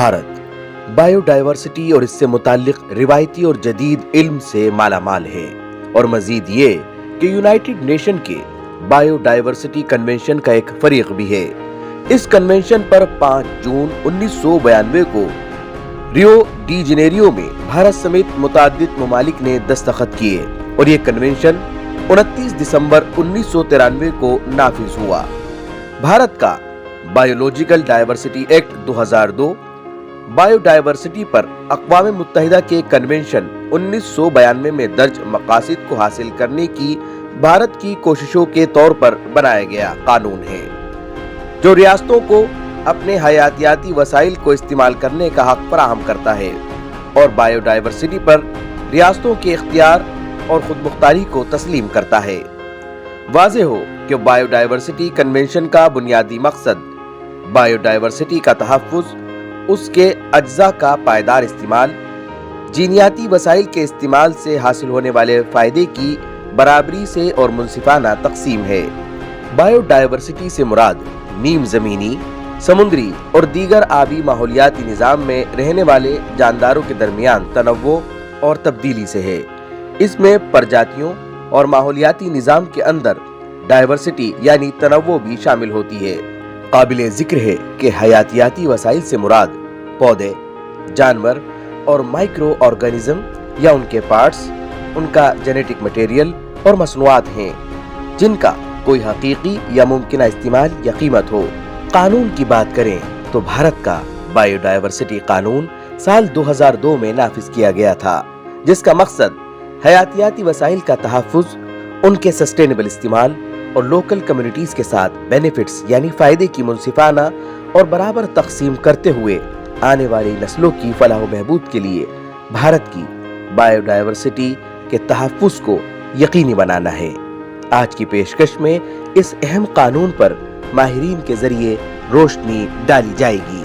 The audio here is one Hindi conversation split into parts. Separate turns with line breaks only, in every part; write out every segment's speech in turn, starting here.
भारत बायोडायवर्सिटी और इससे मुताल्लिक रिवायती और जदीद इल्म से मालामाल है और मजीद ये कि यूनाइटेड नेशन के बायोडायवर्सिटी कन्वेंशन का एक फरीक भी है। इस कन्वेंशन पर 5 जून 1992 को रियो डी जेनेरियो में भारत समेत मुताद्दिद ममालिक ने दस्तखत किए और ये कन्वेंशन 29 दिसंबर 1993 को नाफिज हुआ। भारत का बायोलॉजिकल डायवर्सिटी एक्ट 2002 बायोडायवर्सिटी पर अक़वाम मुत्तहिदा के कन्वेंशन 1992 में दर्ज मकासिद को हासिल करने की भारत की कोशिशों के तौर पर बनाया गया कानून है, जो रियासतों को अपने हयातियाती वसाइल को इस्तेमाल करने का हक फराहम करता है और बायोडायवर्सिटी पर रियासतों के इख्तियार और खुदमुख्तारी को तस्लीम करता है। वाज़ेह हो कि बायोडायवर्सिटी कन्वेंशन का बुनियादी मकसद बायोडायवर्सिटी का तहफ़्फ़ुज़, उसके अज्जा का पायदार इस्तेमाल, जीनियाती वसाइल के इस्तेमाल से हासिल होने वाले फ़ायदे की बराबरी से और मुनसिफाना तकसीम है। बायोडायवर्सिटी से मुराद नीम ज़मीनी, समुद्री और दीगर आबी माहौलियाती निज़ाम में रहने वाले जानदारों के दरमियान तनव्वुअ और तब्दीली से है। इसमें प्रजातियों और माहौलियाती निज़ाम के अंदर डायवर्सिटी यानी तनव्वुअ भी शामिल होती है। काबिले ज़िक्र है कि हयातियाती वसाइल से मुराद पौधे, जानवर और माइक्रो ऑर्गेनिज्म या उनके पार्ट्स, उनका जेनेटिक मटेरियल और मसनूआत हैं जिनका कोई हकीकी या मुमकिन इस्तेमाल या कीमत हो। कानून की बात करें तो भारत का बायोडायवर्सिटी कानून साल 2002 में नाफिज किया गया था, जिसका मकसद हयातियाती वसाइल का तहफ़्फ़ुज़, उनके सस्टेनेबल इस्तेमाल और लोकल कम्युनिटीज के साथ बेनिफिट्स यानी फायदे की मुनसिफाना और बराबर तकसीम करते हुए आने वाली नस्लों की फलाह व बहबूद के लिए भारत की बायोडायवर्सिटी के तहफ़्फ़ुज़ को यकीनी बनाना है। आज की पेशकश में इस अहम कानून पर माहिरीन के जरिए रोशनी डाली जाएगी।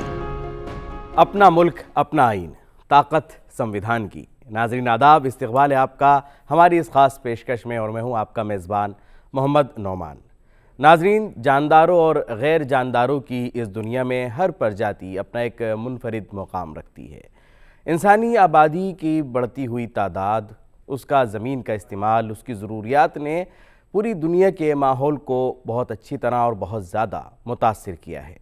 अपना मुल्क अपना आईन, ताकत संविधान की। नाज़रीन आदाब, इस्तक़बाल है आपका हमारी इस खास पेशकश में और मैं हूँ आपका मेज़बान मोहम्मद नौमान। नाज़रीन, जानदारों और गैर जानदारों की इस दुनिया में हर प्रजाति अपना एक मुनफरिद मुकाम रखती है। इंसानी आबादी की बढ़ती हुई तादाद, उसका ज़मीन का इस्तेमाल, उसकी ज़रूरियात ने पूरी दुनिया के माहौल को बहुत अच्छी तरह और बहुत ज़्यादा मुतासिर किया है।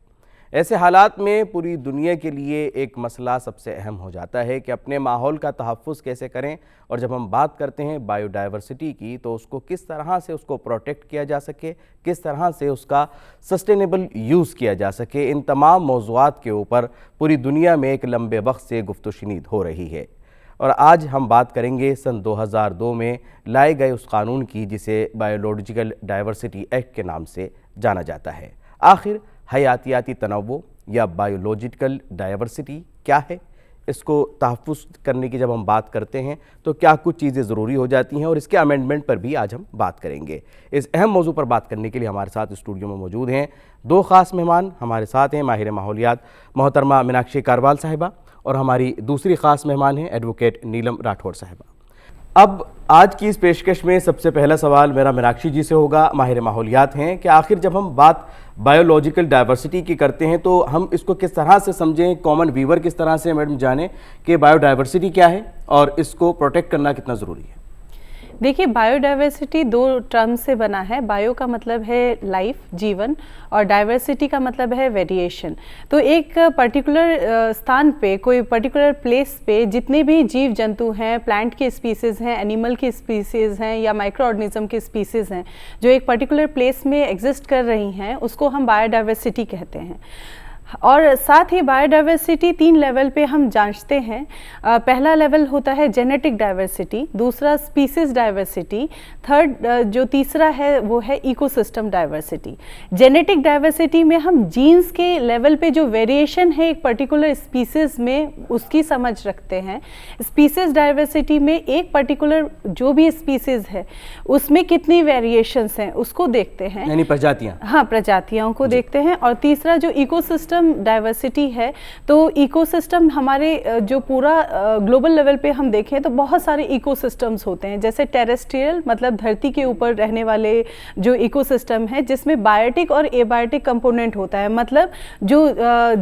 ऐसे हालात में पूरी दुनिया के लिए एक मसला सबसे अहम हो जाता है कि अपने माहौल का तहफ़्फ़ुज़ कैसे करें। और जब हम बात करते हैं बायोडायवर्सिटी की, तो उसको किस तरह से उसको प्रोटेक्ट किया जा सके, किस तरह से उसका सस्टेनेबल यूज़ किया जा सके, इन तमाम मौज़ूआत के ऊपर पूरी दुनिया में एक लंबे वक्त से गुफ्तगू हो रही है। और आज हम बात करेंगे सन 2002 में लाए गए उस कानून की जिसे बायोलॉजिकल डायवर्सिटी एक्ट के नाम से जाना जाता है। आखिर हयातियाती तनव्वुअ या बायोलॉजिकल डायवर्सिटी क्या है? इसको तहफ़्फ़ुज़ करने की जब हम बात करते हैं तो क्या कुछ चीज़ें ज़रूरी हो जाती हैं और इसके अमेंडमेंट पर भी आज हम बात करेंगे। इस अहम मौजू पर बात करने के लिए हमारे साथ स्टूडियो में मौजूद हैं 2 ख़ास मेहमान। हमारे साथ हैं माहिर माहौलियात मोहतरमा मीनाक्षी कारवाल साहिबा और हमारी दूसरी ख़ास मेहमान हैं एडवोकेट नीलम राठौड़ साहिबा। अब आज की इस पेशकश में सबसे पहला सवाल मेरा मीनाक्षी जी से होगा, माहिर माहौलियात हैं, कि आखिर जब हम बात बायोलॉजिकल डायवर्सिटी की करते हैं तो हम इसको किस तरह से समझें, कॉमन व्यूवर किस तरह से मैडम जाने कि बायोडायवर्सिटी क्या है और इसको प्रोटेक्ट करना कितना ज़रूरी है?
देखिए, बायोडायवर्सिटी 2 टर्म से बना है। बायो का मतलब है लाइफ, जीवन, और डायवर्सिटी का मतलब है वेरिएशन। तो एक पर्टिकुलर स्थान पे, कोई पर्टिकुलर प्लेस पे जितने भी जीव जंतु हैं, प्लांट के स्पीसीज़ हैं, एनिमल की स्पीसीज़ हैं या माइक्रो ऑर्गेनिज्म की स्पीसीज़ हैं, जो एक पर्टिकुलर प्लेस में एग्जिस्ट कर रही हैं, उसको हम बायोडायवर्सिटी कहते हैं। और साथ ही बायोडायवर्सिटी 3 लेवल पे हम जांचते हैं। पहला लेवल होता है जेनेटिक डाइवर्सिटी, दूसरा स्पीसीज डाइवर्सिटी, थर्ड जो तीसरा है वो है इकोसिस्टम डाइवर्सिटी। जेनेटिक डाइवर्सिटी में हम जीन्स के लेवल पे जो वेरिएशन है एक पर्टिकुलर स्पीसीज में, उसकी समझ रखते हैं। स्पीसीज डाइवर्सिटी में एक पर्टिकुलर जो भी स्पीसीज है उसमें कितनी वेरिएशंस हैं उसको देखते हैं,
यानी प्रजातियाँ।
हाँ, प्रजातियों को देखते हैं। और तीसरा जो इकोसिस्टम इकोसिस्टम डाइवर्सिटी है तो इकोसिस्टम हमारे जो पूरा ग्लोबल लेवल पे हम देखें तो बहुत सारे इकोसिस्टम्स होते हैं, जैसे टेरेस्ट्रियल मतलब धरती के ऊपर रहने वाले जो इकोसिस्टम है जिसमें बायोटिक और एबायोटिक कंपोनेंट होता है, मतलब जो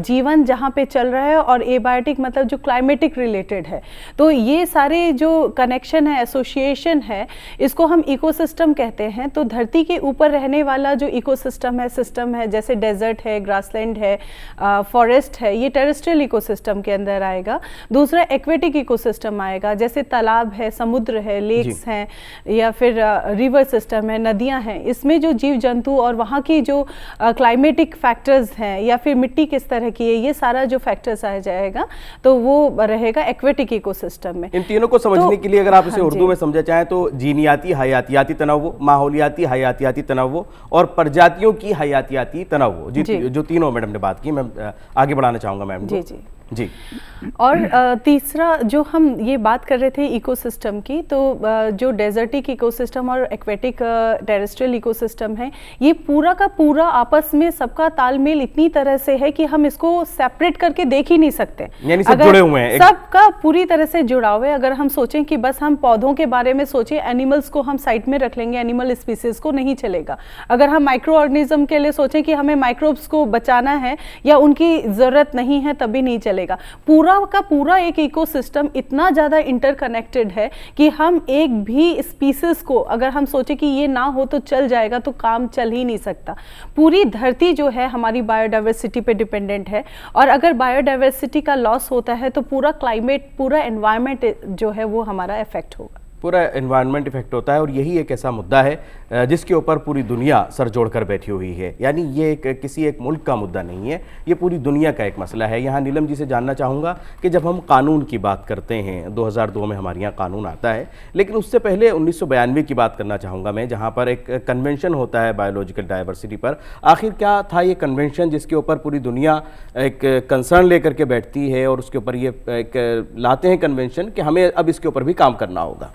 जीवन जहाँ पे चल रहा है, और एबायोटिक मतलब जो क्लाइमेटिक रिलेटेड है। तो ये सारे जो कनेक्शन है, एसोसिएशन है, इसको हम इकोसिस्टम कहते हैं। तो धरती के ऊपर रहने वाला जो इकोसिस्टम है, सिस्टम है, जैसे डेजर्ट है, ग्रासलैंड है, फॉरेस्ट है, ये टेरेस्ट्रियल इकोसिस्टम के अंदर आएगा। दूसरा एक्वेटिक इकोसिस्टम आएगा, जैसे तालाब है, समुद्र है, लेक्स हैं, या फिर रिवर सिस्टम है, नदियां हैं। इसमें जो जीव जंतु और वहाँ की जो क्लाइमेटिक फैक्टर्स हैं या फिर मिट्टी किस तरह की है, ये सारा जो फैक्टर्स आ जाएगा तो वो रहेगा एक्वेटिक इकोसिस्टम में।
इन तीनों को समझने के लिए अगर आप इसे
हाँ
उर्दू में समझा चाहें तो जीनियाती हयातियाती तनव्वु, माहौलियाती हयातियाती तनव्वु और प्रजातियों की हयातियाती तनव्वु, जो तीनों मैडम ने बात की, मैं आगे बढ़ाना चाहूँगा मैम।
जी जी
जी।
और तीसरा जो हम ये बात कर रहे थे इकोसिस्टम की, तो जो डेजर्टिक इकोसिस्टम और एक्वेटिक टेरेस्ट्रियल इकोसिस्टम है, ये पूरा का पूरा आपस में सबका तालमेल इतनी तरह से है कि हम इसको सेपरेट करके देख ही नहीं सकते,
यानी सब जुड़े हुए हैं,
सबका पूरी तरह से जुड़ाव है। अगर हम सोचें कि बस हम पौधों के बारे में सोचें, एनिमल्स को हम साइड में रख लेंगे, एनिमल स्पीसीज को नहीं चलेगा। अगर हम माइक्रो ऑर्गेनिज्म के लिए सोचें कि हमें माइक्रोब्स को बचाना है या उनकी जरूरत नहीं है, तभी नहीं चलेगा। पूरा का पूरा एक इकोसिस्टम इतना ज्यादा इंटरकनेक्टेड है कि हम एक भी स्पीसीज को अगर हम सोचे कि ये ना हो तो चल जाएगा, तो काम चल ही नहीं सकता। पूरी धरती जो है हमारी बायोडाइवर्सिटी पे डिपेंडेंट है, और अगर बायोडाइवर्सिटी का लॉस होता है तो पूरा क्लाइमेट, पूरा एनवायरनमेंट जो है वो हमारा इफेक्ट होगा,
पूरा एनवायरनमेंट इफेक्ट होता है। और यही एक ऐसा मुद्दा है जिसके ऊपर पूरी दुनिया सर जोड़कर बैठी हुई है। यानी ये किसी एक मुल्क का मुद्दा नहीं है, ये पूरी दुनिया का एक मसला है। यहाँ नीलम जी से जानना चाहूँगा कि जब हम कानून की बात करते हैं, 2002 में हमारे यहाँ कानून आता है, लेकिन उससे पहले 1992 की बात करना चाहूँगा मैं, जहाँ पर एक कन्वेंशन होता है बायोलॉजिकल डाइवर्सिटी पर। आखिर क्या था ये कन्वेंशन जिसके ऊपर पूरी दुनिया एक कंसर्न लेकर के बैठती है और उसके ऊपर ये एक लाते हैं कन्वेंशन कि हमें अब इसके ऊपर भी काम करना होगा?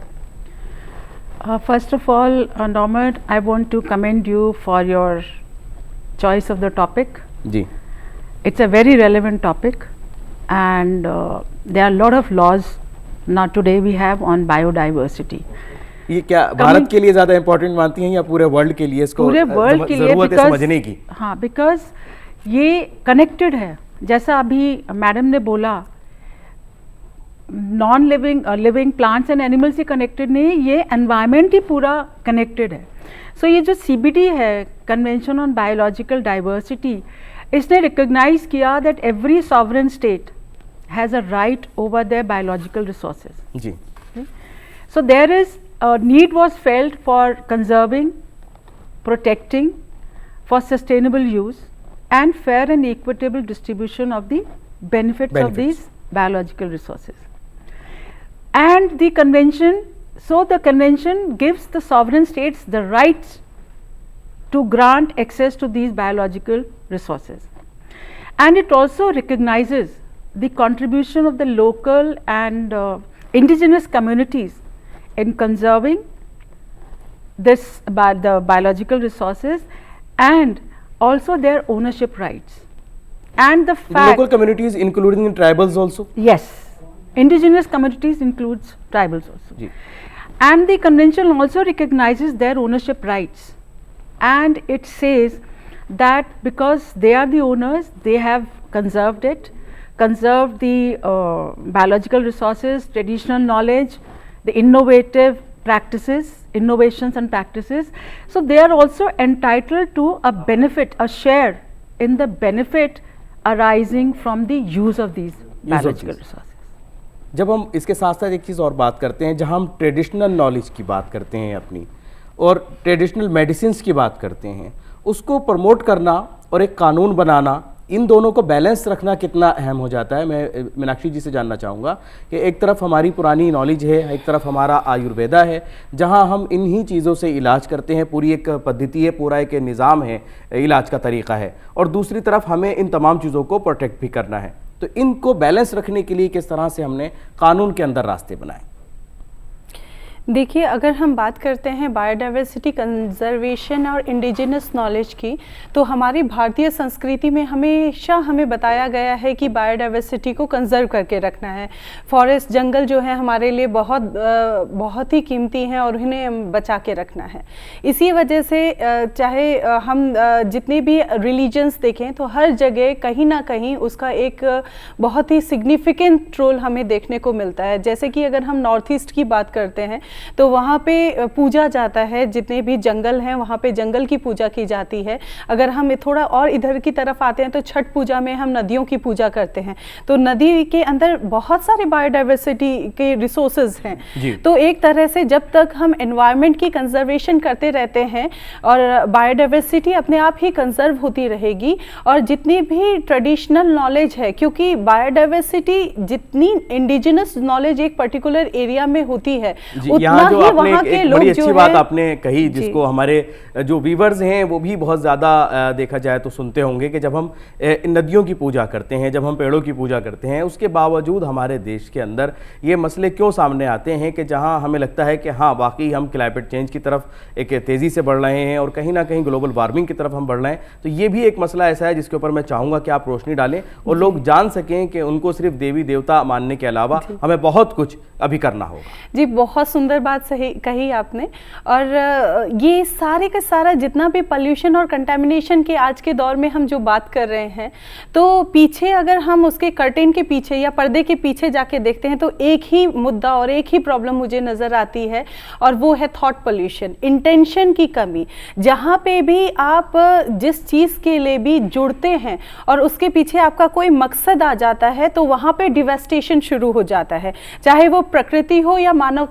First of all, Norman, I want to commend you for your choice of the topic.
Ji.
It's a very relevant topic, and there are a lot of laws now today we have on biodiversity.
ये क्या भारत के लिए ज़्यादा इम्पोर्टेंट मानती हैं या पूरे वर्ल्ड के लिए इसको
पूरे वर्ल्ड के लिए
ज़रूरत है समझने की?
हाँ, बिकॉज ये कनेक्टेड है। जैसा अभी मैडम ने बोला, non living living plants and animals से कनेक्टेड नहीं, ये एनवायरनमेंट ही पूरा कनेक्टेड है। सो ये जो CBD है, कन्वेंशन ऑन बायोलॉजिकल डाइवर्सिटी, इसने रिकॉग्नाइज किया that every sovereign state has a right over their biological resources.
जी।
So there is need was felt for conserving, protecting, for sustainable use and fair and equitable distribution of the benefits of these biological resources. And the convention, so the convention gives the sovereign states the rights to grant access to these biological resources, and it also recognizes the contribution of the local and indigenous communities in conserving this the biological resources, and also their ownership rights. And the fact,
local communities including in tribals also?
Yes, indigenous communities includes tribals also.
जी.
And the convention also recognizes their ownership rights, and it says that because they are the owners, they have conserved it, conserved the biological resources, traditional knowledge, the innovative practices, innovations and practices. So they are also entitled to a benefit, a share in the benefit arising from the use of these biological resources.
जब हम इसके साथ साथ एक चीज़ और बात करते हैं, जहां हम ट्रेडिशनल नॉलेज की बात करते हैं अपनी, और ट्रेडिशनल मेडिसिन्स की बात करते हैं, उसको प्रमोट करना और एक कानून बनाना, इन दोनों को बैलेंस रखना कितना अहम हो जाता है। मैं मीनाक्षी जी से जानना चाहूँगा कि एक तरफ हमारी पुरानी नॉलेज है, एक तरफ हमारा आयुर्वेदा है, जहाँ हम इन्हीं चीज़ों से इलाज करते हैं, पूरी एक पद्धति है, पूरा एक निज़ाम है, इलाज का तरीका है, और दूसरी तरफ हमें इन तमाम चीज़ों को प्रोटेक्ट भी करना है। तो इनको बैलेंस रखने के लिए किस तरह से हमने कानून के अंदर रास्ते बनाए?
देखिए, अगर हम बात करते हैं बायोडाइवर्सिटी कंजर्वेशन और इंडिजिनस नॉलेज की, तो हमारी भारतीय संस्कृति में हमेशा हमें बताया गया है कि बायोडाइवर्सिटी को कंजर्व करके रखना है। फॉरेस्ट, जंगल जो है हमारे लिए बहुत ही कीमती हैं और उन्हें बचा के रखना है। इसी वजह से चाहे हम जितने भी रिलीजन्स देखें तो हर जगह कहीं ना कहीं उसका एक बहुत ही सिग्निफिकेंट रोल हमें देखने को मिलता है। जैसे कि अगर हम नॉर्थ ईस्ट की बात करते हैं तो वहाँ पे पूजा जाता है, जितने भी जंगल हैं वहाँ पे जंगल की पूजा की जाती है। अगर हम थोड़ा और इधर की तरफ आते हैं तो छठ पूजा में हम नदियों की पूजा करते हैं, तो नदी के अंदर बहुत सारे बायोडाइवर्सिटी के रिसोर्सेज हैं। तो एक तरह से जब तक हम एनवायरनमेंट की कंजर्वेशन करते रहते हैं और बायोडाइवर्सिटी अपने आप ही कंजर्व होती रहेगी, और जितनी भी ट्रेडिशनल नॉलेज है, क्योंकि बायोडाइवर्सिटी जितनी इंडिजिनस नॉलेज एक पर्टिकुलर एरिया में होती है,
यहाँ जो आपने एक बड़ी अच्छी बात आपने कही, जिसको हमारे जो व्यूअर्स हैं वो भी बहुत ज़्यादा देखा जाए तो सुनते होंगे, कि जब हम नदियों की पूजा करते हैं, जब हम पेड़ों की पूजा करते हैं, उसके बावजूद हमारे देश के अंदर ये मसले क्यों सामने आते हैं कि जहाँ हमें लगता है कि हाँ वाकई हम क्लाइमेट चेंज की तरफ एक तेज़ी से बढ़ रहे हैं और कहीं ना कहीं ग्लोबल वार्मिंग की तरफ हम बढ़ रहे हैं। तो ये भी एक मसला ऐसा है जिसके ऊपर मैं चाहूँगा कि आप रोशनी डालें और लोग जान सकें कि उनको सिर्फ देवी देवता मानने के अलावा हमें बहुत कुछ अभी करना होगा।
जी, बहुत सुंदर बात सही कही आपने। और ये सारे का सारा जितना भी पॉल्यूशन और कंटामिनेशन के आज के दौर में हम जो बात कर रहे हैं, तो पीछे अगर हम उसके कर्टेन के पीछे या पर्दे के पीछे जाके देखते हैं तो एक ही मुद्दा और एक ही प्रॉब्लम मुझे नज़र आती है, और वो है थॉट पॉल्यूशन, इंटेंशन की कमी। जहाँ पे भी आप जिस चीज़ के लिए भी जुड़ते हैं और उसके पीछे आपका कोई मकसद आ जाता है, तो वहाँ पे डिवेस्टेशन शुरू हो जाता है, चाहे वो प्रकृति हो या मानव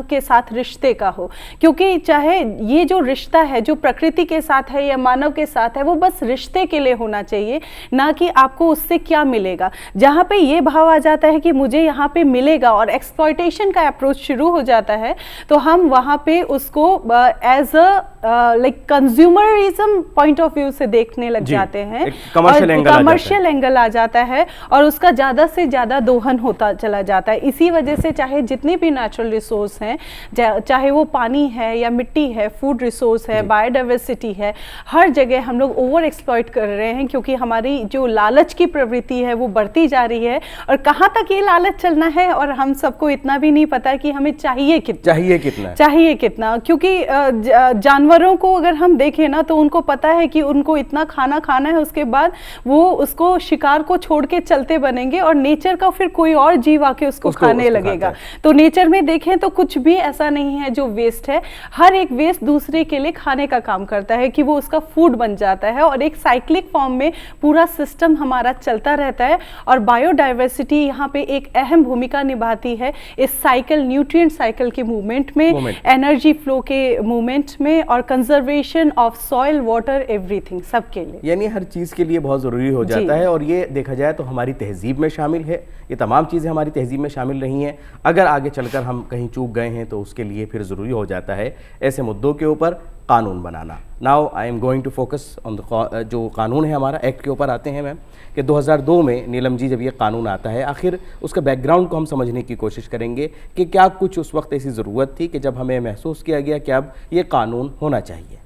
के साथ रिश्ते का हो। क्योंकि चाहे ये जो रिश्ता है जो प्रकृति के साथ है या मानव के साथ है, वो बस रिश्ते के लिए होना चाहिए, ना कि आपको उससे क्या मिलेगा। जहाँ पे ये भाव आ जाता है कि मुझे यहाँ पे मिलेगा और एक्सप्लॉयटेशन का अप्रोच शुरू हो जाता है, तो हम वहाँ पे उसको as a like consumerism point of view से देखने लग जाते हैं, कमर्शियल एंगल आ जाता है और उसका ज़्यादा से ज़्यादा दोहन होता चला जाता है। इसी वजह से चाहे जितने भी नेचुरल रिसोर्स हैं, चाहे वो पानी है या मिट्टी है, फूड रिसोर्स है, बायोडाइवर्सिटी है, हर जगह हम लोग ओवर एक्सप्लॉइट कर रहे हैं, क्योंकि हमारी जो लालच की प्रवृत्ति है वो बढ़ती जा रही है। और कहाँ तक ये लालच चलना है, और हम सबको इतना भी नहीं पता कि हमें चाहिए कितना, क्योंकि जानवरों को अगर हम देखें ना तो उनको पता है कि उनको इतना खाना खाना है, उसके बाद वो उसको शिकार को छोड़ के चलते बनेंगे और नेचर का फिर कोई और जीव आके उसको खाने लगेगा। तो नेचर में देखें तो कुछ भी ऐसा नहीं है जो वेस्ट है, हर एक वेस्ट दूसरे के लिए खाने का काम करता है, कि वो उसका फूड बन जाता है, और एक साइक्लिक फॉर्म में पूरा सिस्टम हमारा चलता रहता है। और बायोडाइवर्सिटी यहाँ पे एक अहम भूमिका निभाती है इस साइकिल, न्यूट्रिएंट साइकिल के मूवमेंट में, एनर्जी फ्लो के मूवमेंट में, और conservation of soil, water, everything, सबके लिए,
यानी हर चीज़ के लिए बहुत ज़रूरी हो जाता है। और ये देखा जाए तो हमारी तहजीब में शामिल है, ये तमाम चीज़ें हमारी तहजीब में शामिल रही हैं। अगर आगे चलकर हम कहीं चूक गए हैं तो उसके लिए फिर ज़रूरी हो जाता है ऐसे मुद्दों के ऊपर कानून बनाना। Now I am going to focus on the जो कानून है हमारा, एक्ट के ऊपर आते हैं मैम, कि 2002 में नीलम जी जब ये कानून आता है, आखिर उसका बैकग्राउंड को हम समझने की कोशिश करेंगे कि क्या कुछ उस वक्त ऐसी ज़रूरत थी कि जब हमें महसूस किया गया कि अब ये कानून होना चाहिए।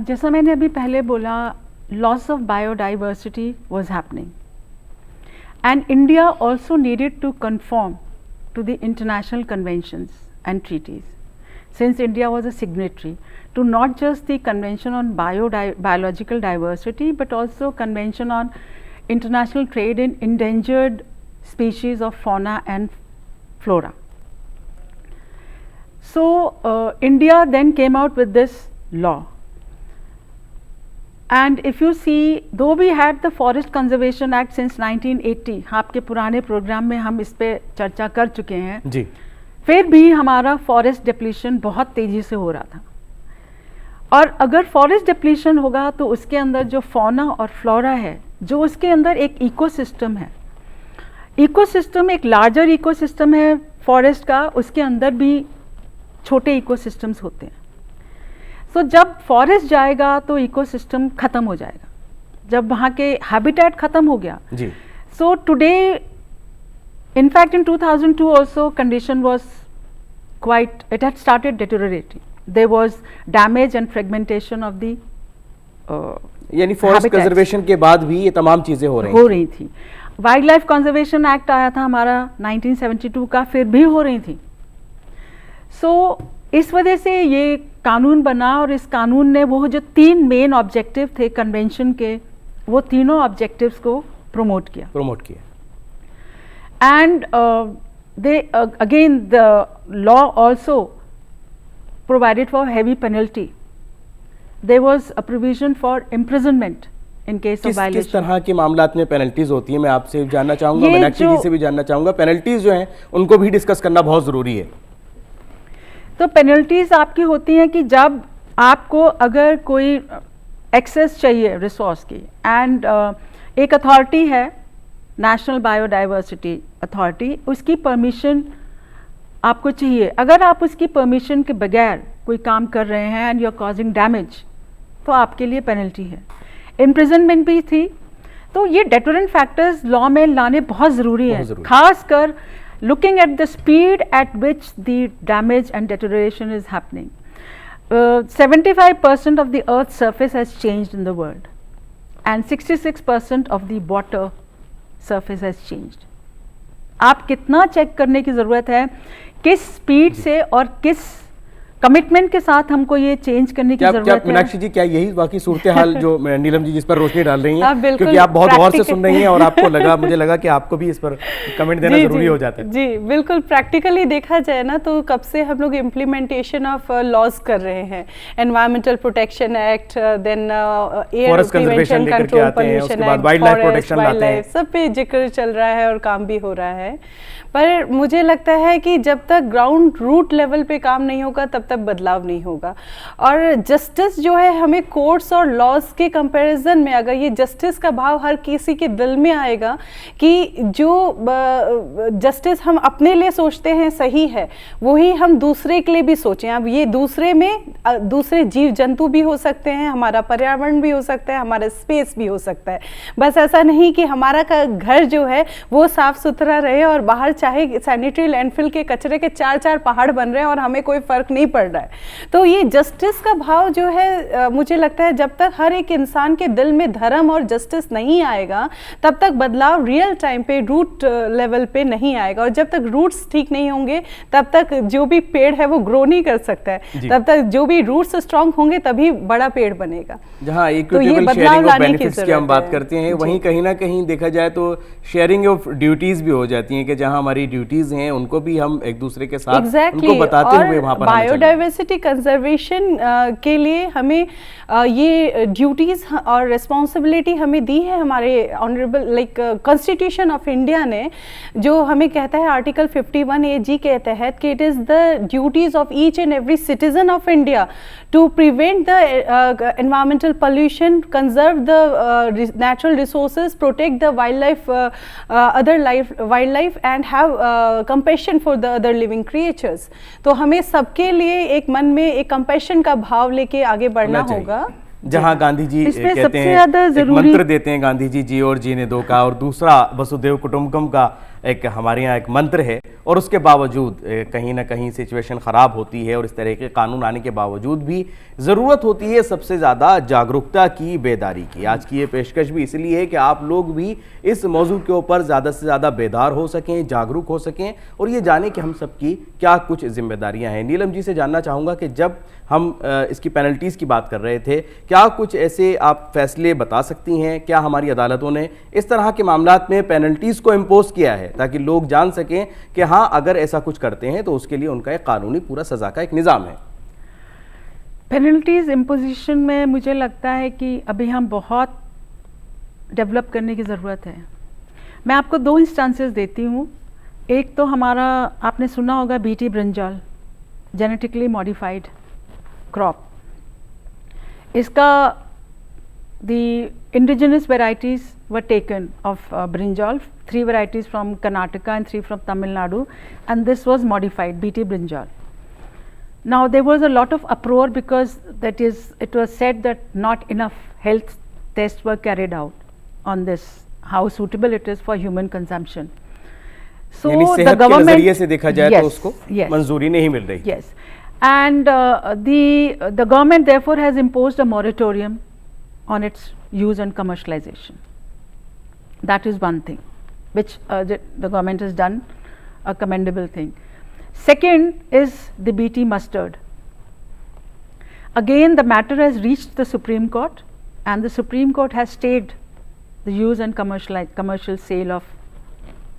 जैसा मैंने अभी पहले बोला, loss of biodiversity was happening and India also needed to conform to the international conventions and treaties, since India was a signatory to not just the Convention on Biological Diversity but also Convention on International Trade in Endangered Species of Fauna and Flora. So India then came out with this law. And if you see, though we had the Forest Conservation Act since 1980, आपके पुराने प्रोग्राम में हम इस पे चर्चा कर चुके हैं जी, फिर भी हमारा फॉरेस्ट डिप्लीशन बहुत तेज़ी से हो रहा था। और अगर फॉरेस्ट डिप्लीशन होगा तो उसके अंदर जो फौना और फ्लोरा है, जो उसके अंदर एक इकोसिस्टम है, इकोसिस्टम एक लार्जर इकोसिस्टम है फॉरेस्ट का, उसके अंदर भी छोटे इकोसिस्टम्स होते हैं। सो जब फॉरेस्ट जाएगा तो इकोसिस्टम खत्म हो जाएगा, जब वहाँ के हैबिटेट खत्म हो गया जी। So today, in fact in 2002 also condition was it had started deteriorating. There was damage and fragmentation of the
यानी फॉरेस्ट
habitats.
कंजर्वेशन के बाद भी ये तमाम चीजें हो रही
थी। वाइल्ड लाइफ कंजर्वेशन एक्ट आया था हमारा 1972 का, फिर भी हो रही थी। सो इस वजह से ये कानून बना, और इस कानून ने वो जो 3 मेन ऑब्जेक्टिव थे कन्वेंशन के, वो तीनों ऑब्जेक्टिव्स को प्रमोट किया। And they again the law also provided for heavy penalty. There was a provision for imprisonment in case of violation.
किस तरह के मामलात में पेनल्टीज होती हैं, मैं आपसे जानना चाहूँगा, मीनाक्षी जी से भी जानना चाहूँगा। पेनल्टीज जो हैं उनको भी डिस्कस करना बहुत ज़रूरी है।
तो पेनल्टीज आपकी होती हैं कि जब आपको अगर कोई एक्सेस चाहिए रिसोर्स की, एंड एक अथॉरिटी है नेशनल बायोडाइवर्सिटी अथॉरिटी, उसकी परमिशन आपको चाहिए। अगर आप उसकी परमिशन के बगैर कोई काम कर रहे हैं and you are causing damage, तो आपके लिए पेनल्टी है। इम्प्रिजनमेंट भी थी। तो ये डेटरेंट फैक्टर्स लॉ में लाने बहुत ज़रूरी है, खासकर looking at the speed at which the damage and deterioration is happening. 75% of the earth's surface has changed in the world, and 66% of the water surface has changed. आप कितना चेक करने की ज़रूरत है, किस स्पीड से और किस कमिटमेंट के साथ हमको ये चेंज करने की जरूरत है।
मीनाक्षी जी, क्या यही बाकी सूरत हाल जो नीलम जी जिस पर रोशनी डाल रही हैं,
क्योंकि
आप बहुत गौर से सुन रही हैं और आपको लगा, मुझे लगा कि आपको भी इस पर कमेंट देना जरूरी हो जाता है।
जी बिल्कुल, प्रैक्टिकली देखा जाए ना तो कब से हम लोग इम्प्लीमेंटेशन ऑफ लॉज कर रहे हैं, environmental protection act, then air prevention control pollution act,
wild life protection लाते हैं,
सब पे जिक्र चल रहा है और काम भी हो रहा है। पर मुझे लगता है कि जब तक ग्राउंड रूट लेवल पे काम नहीं होगा तब तक बदलाव नहीं होगा। और जस्टिस जो है, हमें कोर्ट्स और लॉज के कंपैरिजन में अगर ये जस्टिस का भाव हर किसी के दिल में आएगा कि जो जस्टिस हम अपने लिए सोचते हैं सही है, वही हम दूसरे के लिए भी सोचें। अब ये दूसरे में दूसरे जीव जंतु भी हो सकते हैं, हमारा पर्यावरण भी हो सकता है, हमारा स्पेस भी हो सकता है। बस ऐसा नहीं कि हमारा घर जो है वो साफ सुथरा रहे और बाहर चाहे सैनिटरी लैंडफिल के कचरे के 4-4 पहाड़ बन रहे हैं और हमें कोई फर्क नहीं पड़ रहा है। तो ये जस्टिस का भाव जो है, मुझे लगता है जब तक हर एक इंसान के दिल में धर्म और जस्टिस नहीं आएगा तब तक बदलाव रियल टाइम पे रूट लेवल पे नहीं आएगा। और जब तक रूट्स ठीक नहीं होंगे तब तक जो भी पेड़ है वो ग्रो नहीं कर सकता है। तब तक जो भी रूट्स स्ट्रांग होंगे तभी बड़ा पेड़ बनेगा।
जहाँ इक्विटेबल शेयरिंग ऑफ बेनिफिट्स की हम बात करते हैं, वहीं कहीं ना कहीं देखा जाए तो शेयरिंग ऑफ ड्यूटीज भी हो जाती हैं कि जहाँ हमारी ड्यूटीज हैं उनको भी हम एक दूसरे के साथ उनको बताते हुए वहाँ पर
बायोडाइवर्सिटी कंजर्वेशन के लिए हमें ये ड्यूटीज और रिस्पॉन्सिबिलिटी हमें दी है हमारे ऑनरेबल कॉन्स्टिट्यूशन ऑफ इंडिया ने, जो हमें कहता है आर्टिकल 51 AG के तहत कि it is the duties of each and every citizen of India to prevent the environmental pollution, conserve the natural resources, protect the wildlife, wildlife and have compassion for the other living creatures. तो हमें सबके लिए एक मन में एक compassion का भाव लेके आगे बढ़ना होगा।
जहाँ गांधी जी कहते हैं, एक मंत्र देते हैं गांधी जी, जी और जीने दो का, और दूसरा वसुदेव कुटुंबकम का एक हमारे यहाँ एक मंत्र है, और उसके बावजूद कहीं ना कहीं सिचुएशन ख़राब होती है और इस तरह के कानून आने के बावजूद भी ज़रूरत होती है सबसे ज़्यादा जागरूकता की, बेदारी की। आज की ये पेशकश भी इसलिए है कि आप लोग भी इस मौजू के ऊपर ज़्यादा से ज़्यादा बेदार हो सकें, जागरूक हो सकें और ये जाने कि हम सबकी क्या कुछ जिम्मेदारियाँ हैं। नीलम जी से जानना चाहूँगा कि जब हम इसकी पेनल्टीज़ की बात कर रहे थे, क्या कुछ ऐसे आप फैसले बता सकती हैं, क्या हमारी अदालतों ने इस तरह के मामलात में पेनल्टीज़ को इम्पोज किया है ताकि लोग जान सकें कि हाँ अगर ऐसा कुछ करते हैं तो उसके लिए उनका एक कानूनी पूरा सज़ा का एक निज़ाम है?
पेनल्टीज़ इम्पोजिशन में मुझे लगता है कि अभी हम बहुत डेवलप करने की ज़रूरत है। मैं आपको 2 इंस्टांसेस देती हूँ। एक तो हमारा, आपने सुना होगा BT brinjal, genetically modified crop. इसका the indigenous varieties were taken of brinjal, 3 varieties from Karnataka and 3 from Tamil Nadu, and this was modified BT brinjal. Now there was a lot of uproar because it was said that not enough health tests were carried out on this, how suitable it is for human consumption. So
यानी
the
सेहत के
government
नजरिए से देखा जाए
yes,
तो उसको
yes,
मंजूरी नहीं मिल रही।
yes, and the government therefore has imposed a moratorium on its use and commercialization. That is one thing which the government has done, a commendable thing. Second is the BT mustard. Again the matter has reached the Supreme Court, and the Supreme Court has stayed the use and commercial sale of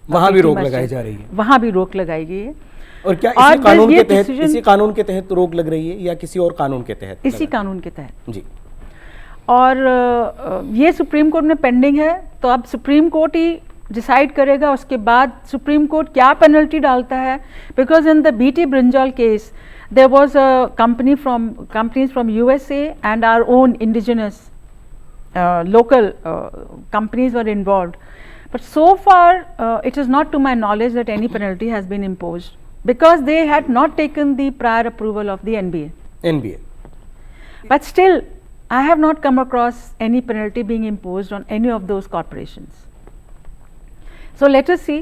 वहाँ भी
BT
रोक
mustard.
लगाई जा रही है।
वहाँ भी रोक लगाई गई है।
और क्या
और
इसी कानून
ये
के तहत,
decision-
इसी कानून के तहत रोक लग रही है या किसी और कानून के तहत?
इसी
लगा?
कानून के तहत।
जी।
और ये सुप्रीम कोर्ट में पेंडिंग है, तो अब सुप्रीम कोर्ट ही डिसाइड करेगा। उसके बाद सुप्रीम कोर्ट क्या पेनल्टी डालता है, because in the BT brinjal case there was a companies from USA and our own indigenous local companies were involved, but so far it is not to my knowledge that any penalty has been imposed, because they had not taken the prior approval of the NBA. But still I have not come across any penalty being imposed on any of those corporations. So let us see.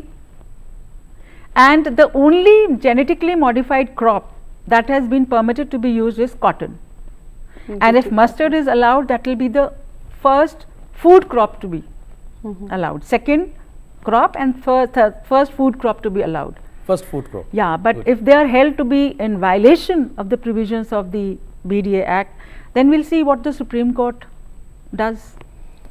And the only genetically modified crop that has been permitted to be used is cotton. And if mustard is allowed, that will be the first food crop to be allowed, second crop, and first food crop to be allowed.
First food crop.
Yeah, but
Good.
if they are held to be in violation of the provisions of the BDA Act, then we'll see what the Supreme Court does.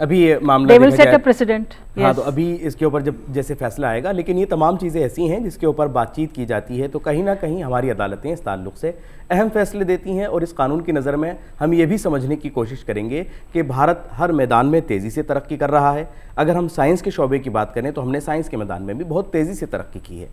अभी ये मामला
They will
देखा
set
जाए-
a precedent.
हाँ,
Yes.
तो अभी इसके ऊपर जब जैसे फैसला आएगा, लेकिन ये तमाम चीज़ें ऐसी हैं जिसके ऊपर बातचीत की जाती है, तो कहीं ना कहीं हमारी अदालतें इस ताल्लुक से अहम फैसले देती हैं। और इस कानून की नज़र में हम ये भी समझने की कोशिश करेंगे कि भारत हर मैदान में तेज़ी से तरक्की कर रहा है। अगर हम साइंस के शोबे की बात करें तो हमने साइंस के मैदान में भी बहुत तेज़ी से तरक्की की है,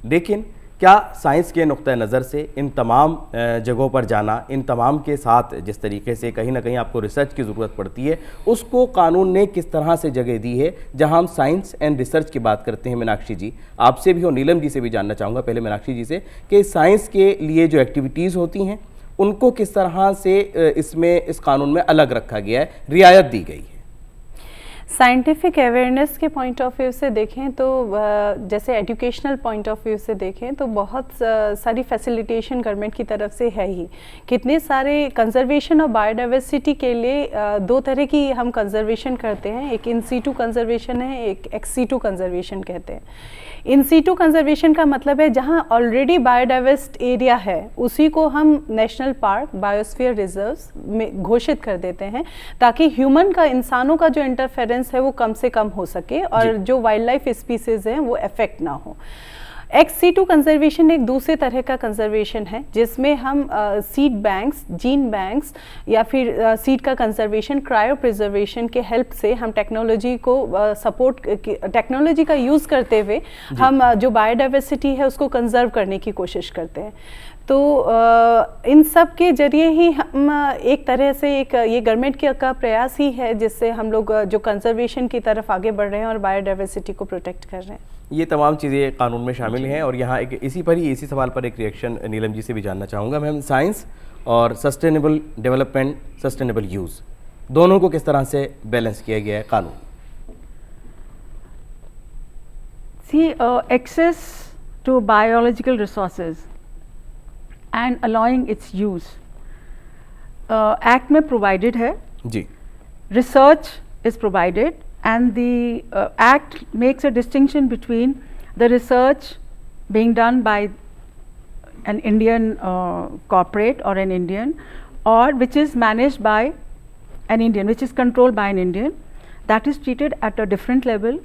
लेकिन क्या साइंस के नुक्ता नज़र से इन तमाम जगहों पर जाना, इन तमाम के साथ जिस तरीके से कहीं ना कहीं आपको रिसर्च की ज़रूरत पड़ती है, उसको कानून ने किस तरह से जगह दी है? जहां हम साइंस एंड रिसर्च की बात करते हैं, मीनाक्षी जी आपसे भी और नीलम जी से भी जानना चाहूँगा, पहले मीनाक्षी जी से, कि साइंस के लिए जो एक्टिविटीज़ होती हैं उनको किस तरह से इसमें इस कानून में अलग रखा गया है, रियायत दी गई है?
साइंटिफिक अवेयरनेस के पॉइंट ऑफ व्यू से देखें तो जैसे एजुकेशनल पॉइंट ऑफ व्यू से देखें तो बहुत सारी फैसिलिटेशन गवर्नमेंट की तरफ से है ही। कितने सारे कंजर्वेशन और बायोडाइवर्सिटी के लिए दो तरह की हम कंजर्वेशन करते हैं, एक इन सीटू कंजर्वेशन है, एक एक्स सीटू कंजर्वेशन कहते हैं। इन सीटू कंजर्वेशन का मतलब है जहां ऑलरेडी बायोडाइवर्स एरिया है उसी को हम नेशनल पार्क, बायोस्फीयर रिजर्व्स में घोषित कर देते हैं, ताकि ह्यूमन का, इंसानों का जो इंटरफेरेंस है वो कम से कम हो सके और जो वाइल्ड लाइफ स्पीसीज हैं वो अफेक्ट ना हो। एक्स सीटू कंजर्वेशन एक दूसरे तरह का कंजर्वेशन है जिसमें हम सीड बैंक्स, जीन बैंक्स या फिर सीड का कंजर्वेशन, क्रायो प्रिजर्वेशन के हेल्प से हम टेक्नोलॉजी को सपोर्ट, टेक्नोलॉजी का यूज़ करते हुए हम जो बायोडाइवर्सिटी है उसको कंजर्व करने की कोशिश करते हैं। तो इन सब के जरिए ही हम एक तरह से एक ये गवर्नमेंट का प्रयास ही है जिससे हम लोग जो कंजर्वेशन की तरफ आगे बढ़ रहे हैं और बायोडाइवर्सिटी को प्रोटेक्ट कर रहे हैं।
ये तमाम चीज़ें कानून में शामिल हैं। और यहाँ एक इसी सवाल पर एक रिएक्शन नीलम जी से भी जानना चाहूँगा मैम, साइंस और सस्टेनेबल डेवलपमेंट, सस्टेनेबल यूज़, दोनों को किस तरह से बैलेंस किया गया है कानून?
See, access to biological resources and allowing its use, Act में provided है,
जी,
research is provided, and the Act makes a distinction between the research being done by an Indian corporate or an Indian, or which is managed by an Indian, which is controlled by an Indian, that is treated at a different level.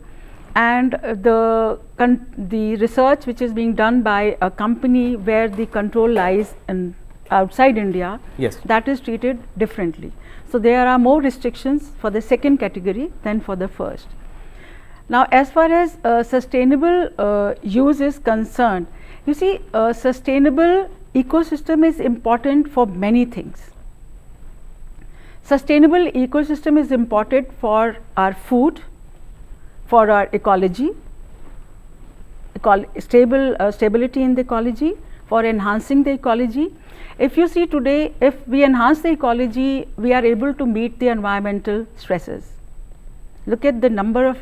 And the research which is being done by a company where the control lies in outside India,
Yes.
that is treated differently. So there are more restrictions for the second category than for the first. Now as far as sustainable use is concerned, you see, sustainable ecosystem is important for many things. Sustainable ecosystem is important for our food, for our ecology, stability in the ecology, for enhancing the ecology. If you see today, if we enhance the ecology, we are able to meet the environmental stresses. Look at the number of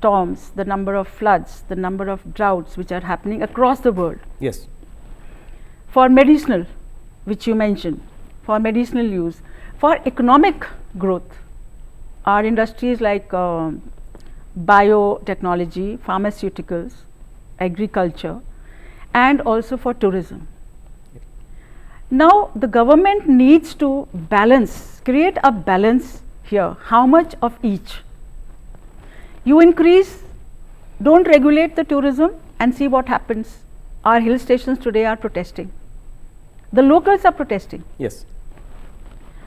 storms, the number of floods, the number of droughts which are happening across the world.
Yes.
For medicinal, which you mentioned, for medicinal use, for economic growth, our industries like biotechnology, pharmaceuticals, agriculture, and also for tourism. Now the government needs to balance, create a balance here. How much of each? You increase, don't regulate the tourism and see what happens. Our hill stations today are protesting. The locals are protesting.
Yes.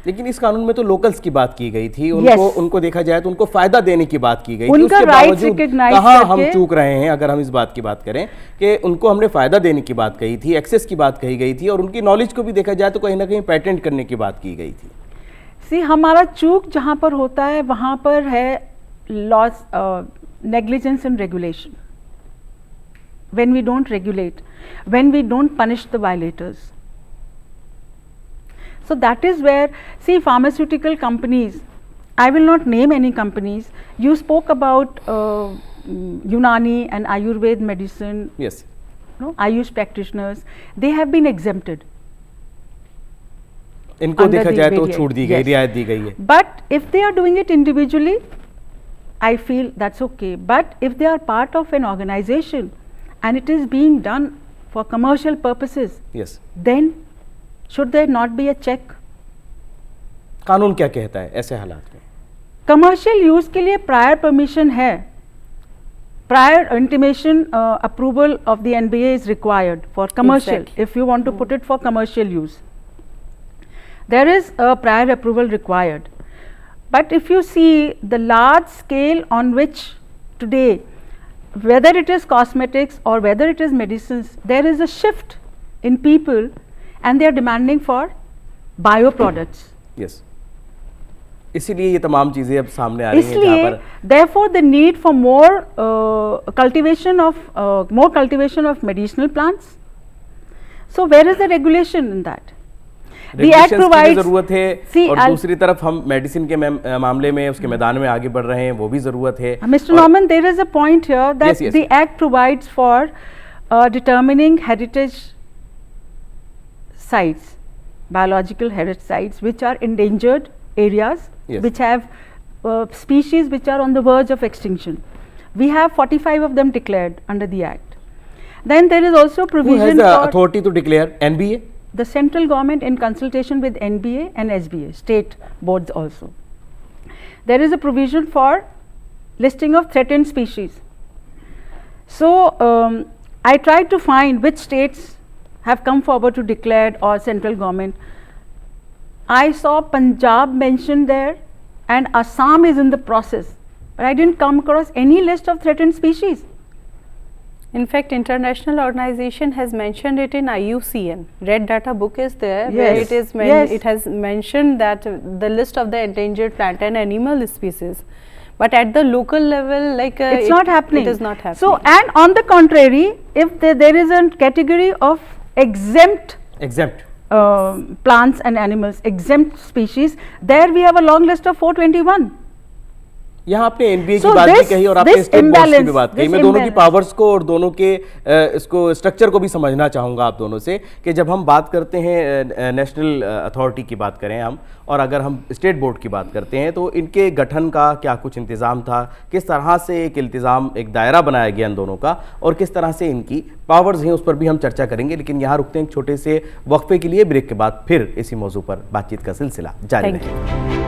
लेकिन इस कानून में तो लोकल्स की बात की गई थी, उनको देखा जाए तो उनको फायदा देने की बात की गई थी, उसके बावजूद कहाँ हम चूक रहे हैं अगर हम इस बात की बात करें कि उनको हमने फायदा देने की बात कही थी, एक्सेस की बात कही गई थी और उनकी नॉलेज को भी देखा जाए तो कहीं ना कहीं पेटेंट करने की बात की गई थी।
सी हमारा चूक जहाँ पर होता है वहाँ पर है loss, negligence in regulation, when we don't regulate, when we don't punish the violators. So that is where, see, pharmaceutical companies, I will not name any companies. You spoke about Unani and Ayurved medicine.
Yes.
No, Ayush practitioners, they have been exempted.
इनको देखा जाए तो छूट दी गई, रियायत दी गई है.
But if they are doing it individually, I feel that's okay. But if they are part of an organization and it is being done for commercial purposes,
yes,
then should there not be a check?
कानून क्या कहता है ऐसे हालात में?
कमर्शियल यूज के लिए प्रायर परमिशन है, prior intimation approval of the NBA is required for commercial. If you want to put it for commercial use, there is a prior approval required. But if you see the large scale on which today, whether it is cosmetics or whether it is medicines, there is a shift in people and they are demanding for bio products.
Yes. इसीलिए ये तमाम चीजें अब सामने आ रही हैं जहाँ पर
therefore the need for more cultivation of medicinal plants. So where is the regulation in that? The act provides
जरूरत है और दूसरी तरफ हम मेडिसिन के मामले में उसके मैदान में आगे बढ़ रहे हैं, वो भी जरूरत है.
Mr. Norman, there is a point here that the act provides for determining heritage sites, biological heritage sites which are endangered areas, which have species which are on the verge of extinction. We have 45 of them declared under the act. Then there is also provision.
Who has the authority to declare? NBA?
The central government in consultation with NBA and SBA, state boards also. There is a provision for listing of threatened species. So I tried to find which states have come forward to declare or central government. I saw Punjab mentioned there and Assam is in the process, but I didn't come across any list of threatened species.
In fact, international organization has mentioned it in IUCN. Red Data book is there, where it is it has mentioned that the list of the endangered plant and animal species. But at the local level, like
it's not happening.
It is not happening.
So, and on the contrary, if there is a category of exempt plants and animals, exempt species, there we have a long list of 421.
यहाँ आपने एनबीए की बात भी कही और आपने स्टेट बोर्ड्स की भी बात कही. मैं दोनों की पावर्स को और दोनों के इसको स्ट्रक्चर को भी समझना चाहूँगा आप दोनों से कि जब हम बात करते हैं नेशनल अथॉरिटी की बात करें हम, और अगर हम स्टेट बोर्ड की बात करते हैं तो इनके गठन का क्या कुछ इंतज़ाम था, किस तरह से एक इल्तिज़ाम, एक दायरा बनाया गया इन दोनों का और किस तरह से इनकी पावर्स हैं, उस पर भी हम चर्चा करेंगे. लेकिन यहाँ रुकते हैं एक छोटे से वक्फे के लिए. ब्रेक के बाद फिर इसी मौजू पर बातचीत का सिलसिला जारी रहेगा.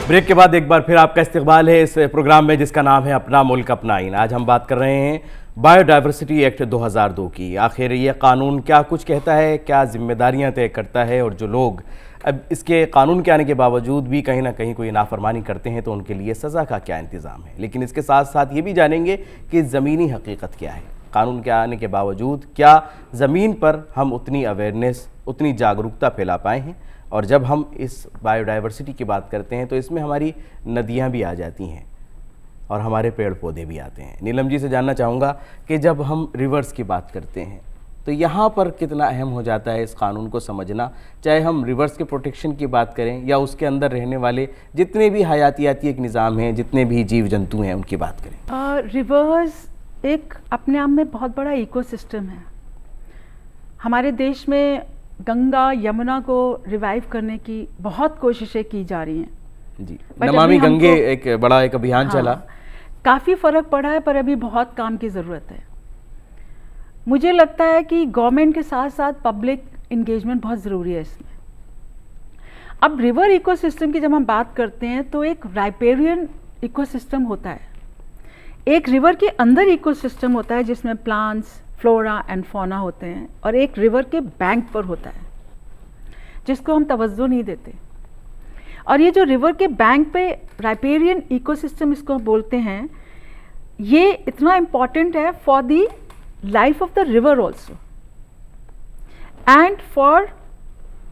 ब्रेक के बाद एक बार फिर आपका इस्तकबाल है इस प्रोग्राम में जिसका नाम है अपना मुल्क अपना आईन. आज हम बात कर रहे हैं बायोडाइवर्सिटी एक्ट 2002 की. आखिर ये कानून क्या कुछ कहता है, क्या जिम्मेदारियां तय करता है, और जो लोग अब इसके कानून के आने के बावजूद भी कहीं ना कहीं कोई नाफरमानी करते हैं तो उनके लिए सज़ा का क्या इंतज़ाम है. लेकिन इसके साथ साथ ये भी जानेंगे कि ज़मीनी हकीकत क्या है. कानून के आने के बावजूद क्या ज़मीन पर हम उतनी अवेयरनेस, उतनी जागरूकता फैला पाए हैं. और जब हम इस बायोडाइवर्सिटी की बात करते हैं तो इसमें हमारी नदियाँ भी आ जाती हैं और हमारे पेड़ पौधे भी आते हैं. नीलम जी से जानना चाहूँगा कि जब हम रिवर्स की बात करते हैं तो यहाँ पर कितना अहम हो जाता है इस कानून को समझना, चाहे हम रिवर्स के प्रोटेक्शन की बात करें या उसके अंदर रहने वाले जितने भी हयातियाती एक निज़ाम हैं, जितने भी जीव जंतु हैं, उनकी बात करें।
रिवर्स एक अपने आप में बहुत बड़ा इकोसिस्टम है। हमारे देश में गंगा यमुना को रिवाइव करने की बहुत कोशिशें की जा रही हैं
जी।
But
नमामि
अभी
गंगे
हमको-
एक बड़ा एक अभियान चला।
काफ़ी फ़र्क पड़ा है, पर अभी बहुत काम की ज़रूरत है। मुझे लगता है कि गवर्नमेंट के साथ साथ पब्लिक इंगेजमेंट बहुत ज़रूरी है इसमें। अब रिवर इकोसिस्टम की जब हम बात करते हैं तो एक राइपेरियन इकोसिस्टम होता है, एक रिवर के अंदर इकोसिस्टम होता है जिसमें प्लांट्स, फ्लोरा एंड फौना होते हैं, और एक रिवर के बैंक पर होता है जिसको हम तवज्जो नहीं देते। और ये जो रिवर के बैंक पे राइपेरियन इकोसिस्टम इसको हम बोलते हैं, ये इतना इम्पॉर्टेंट है for the life of the river also and for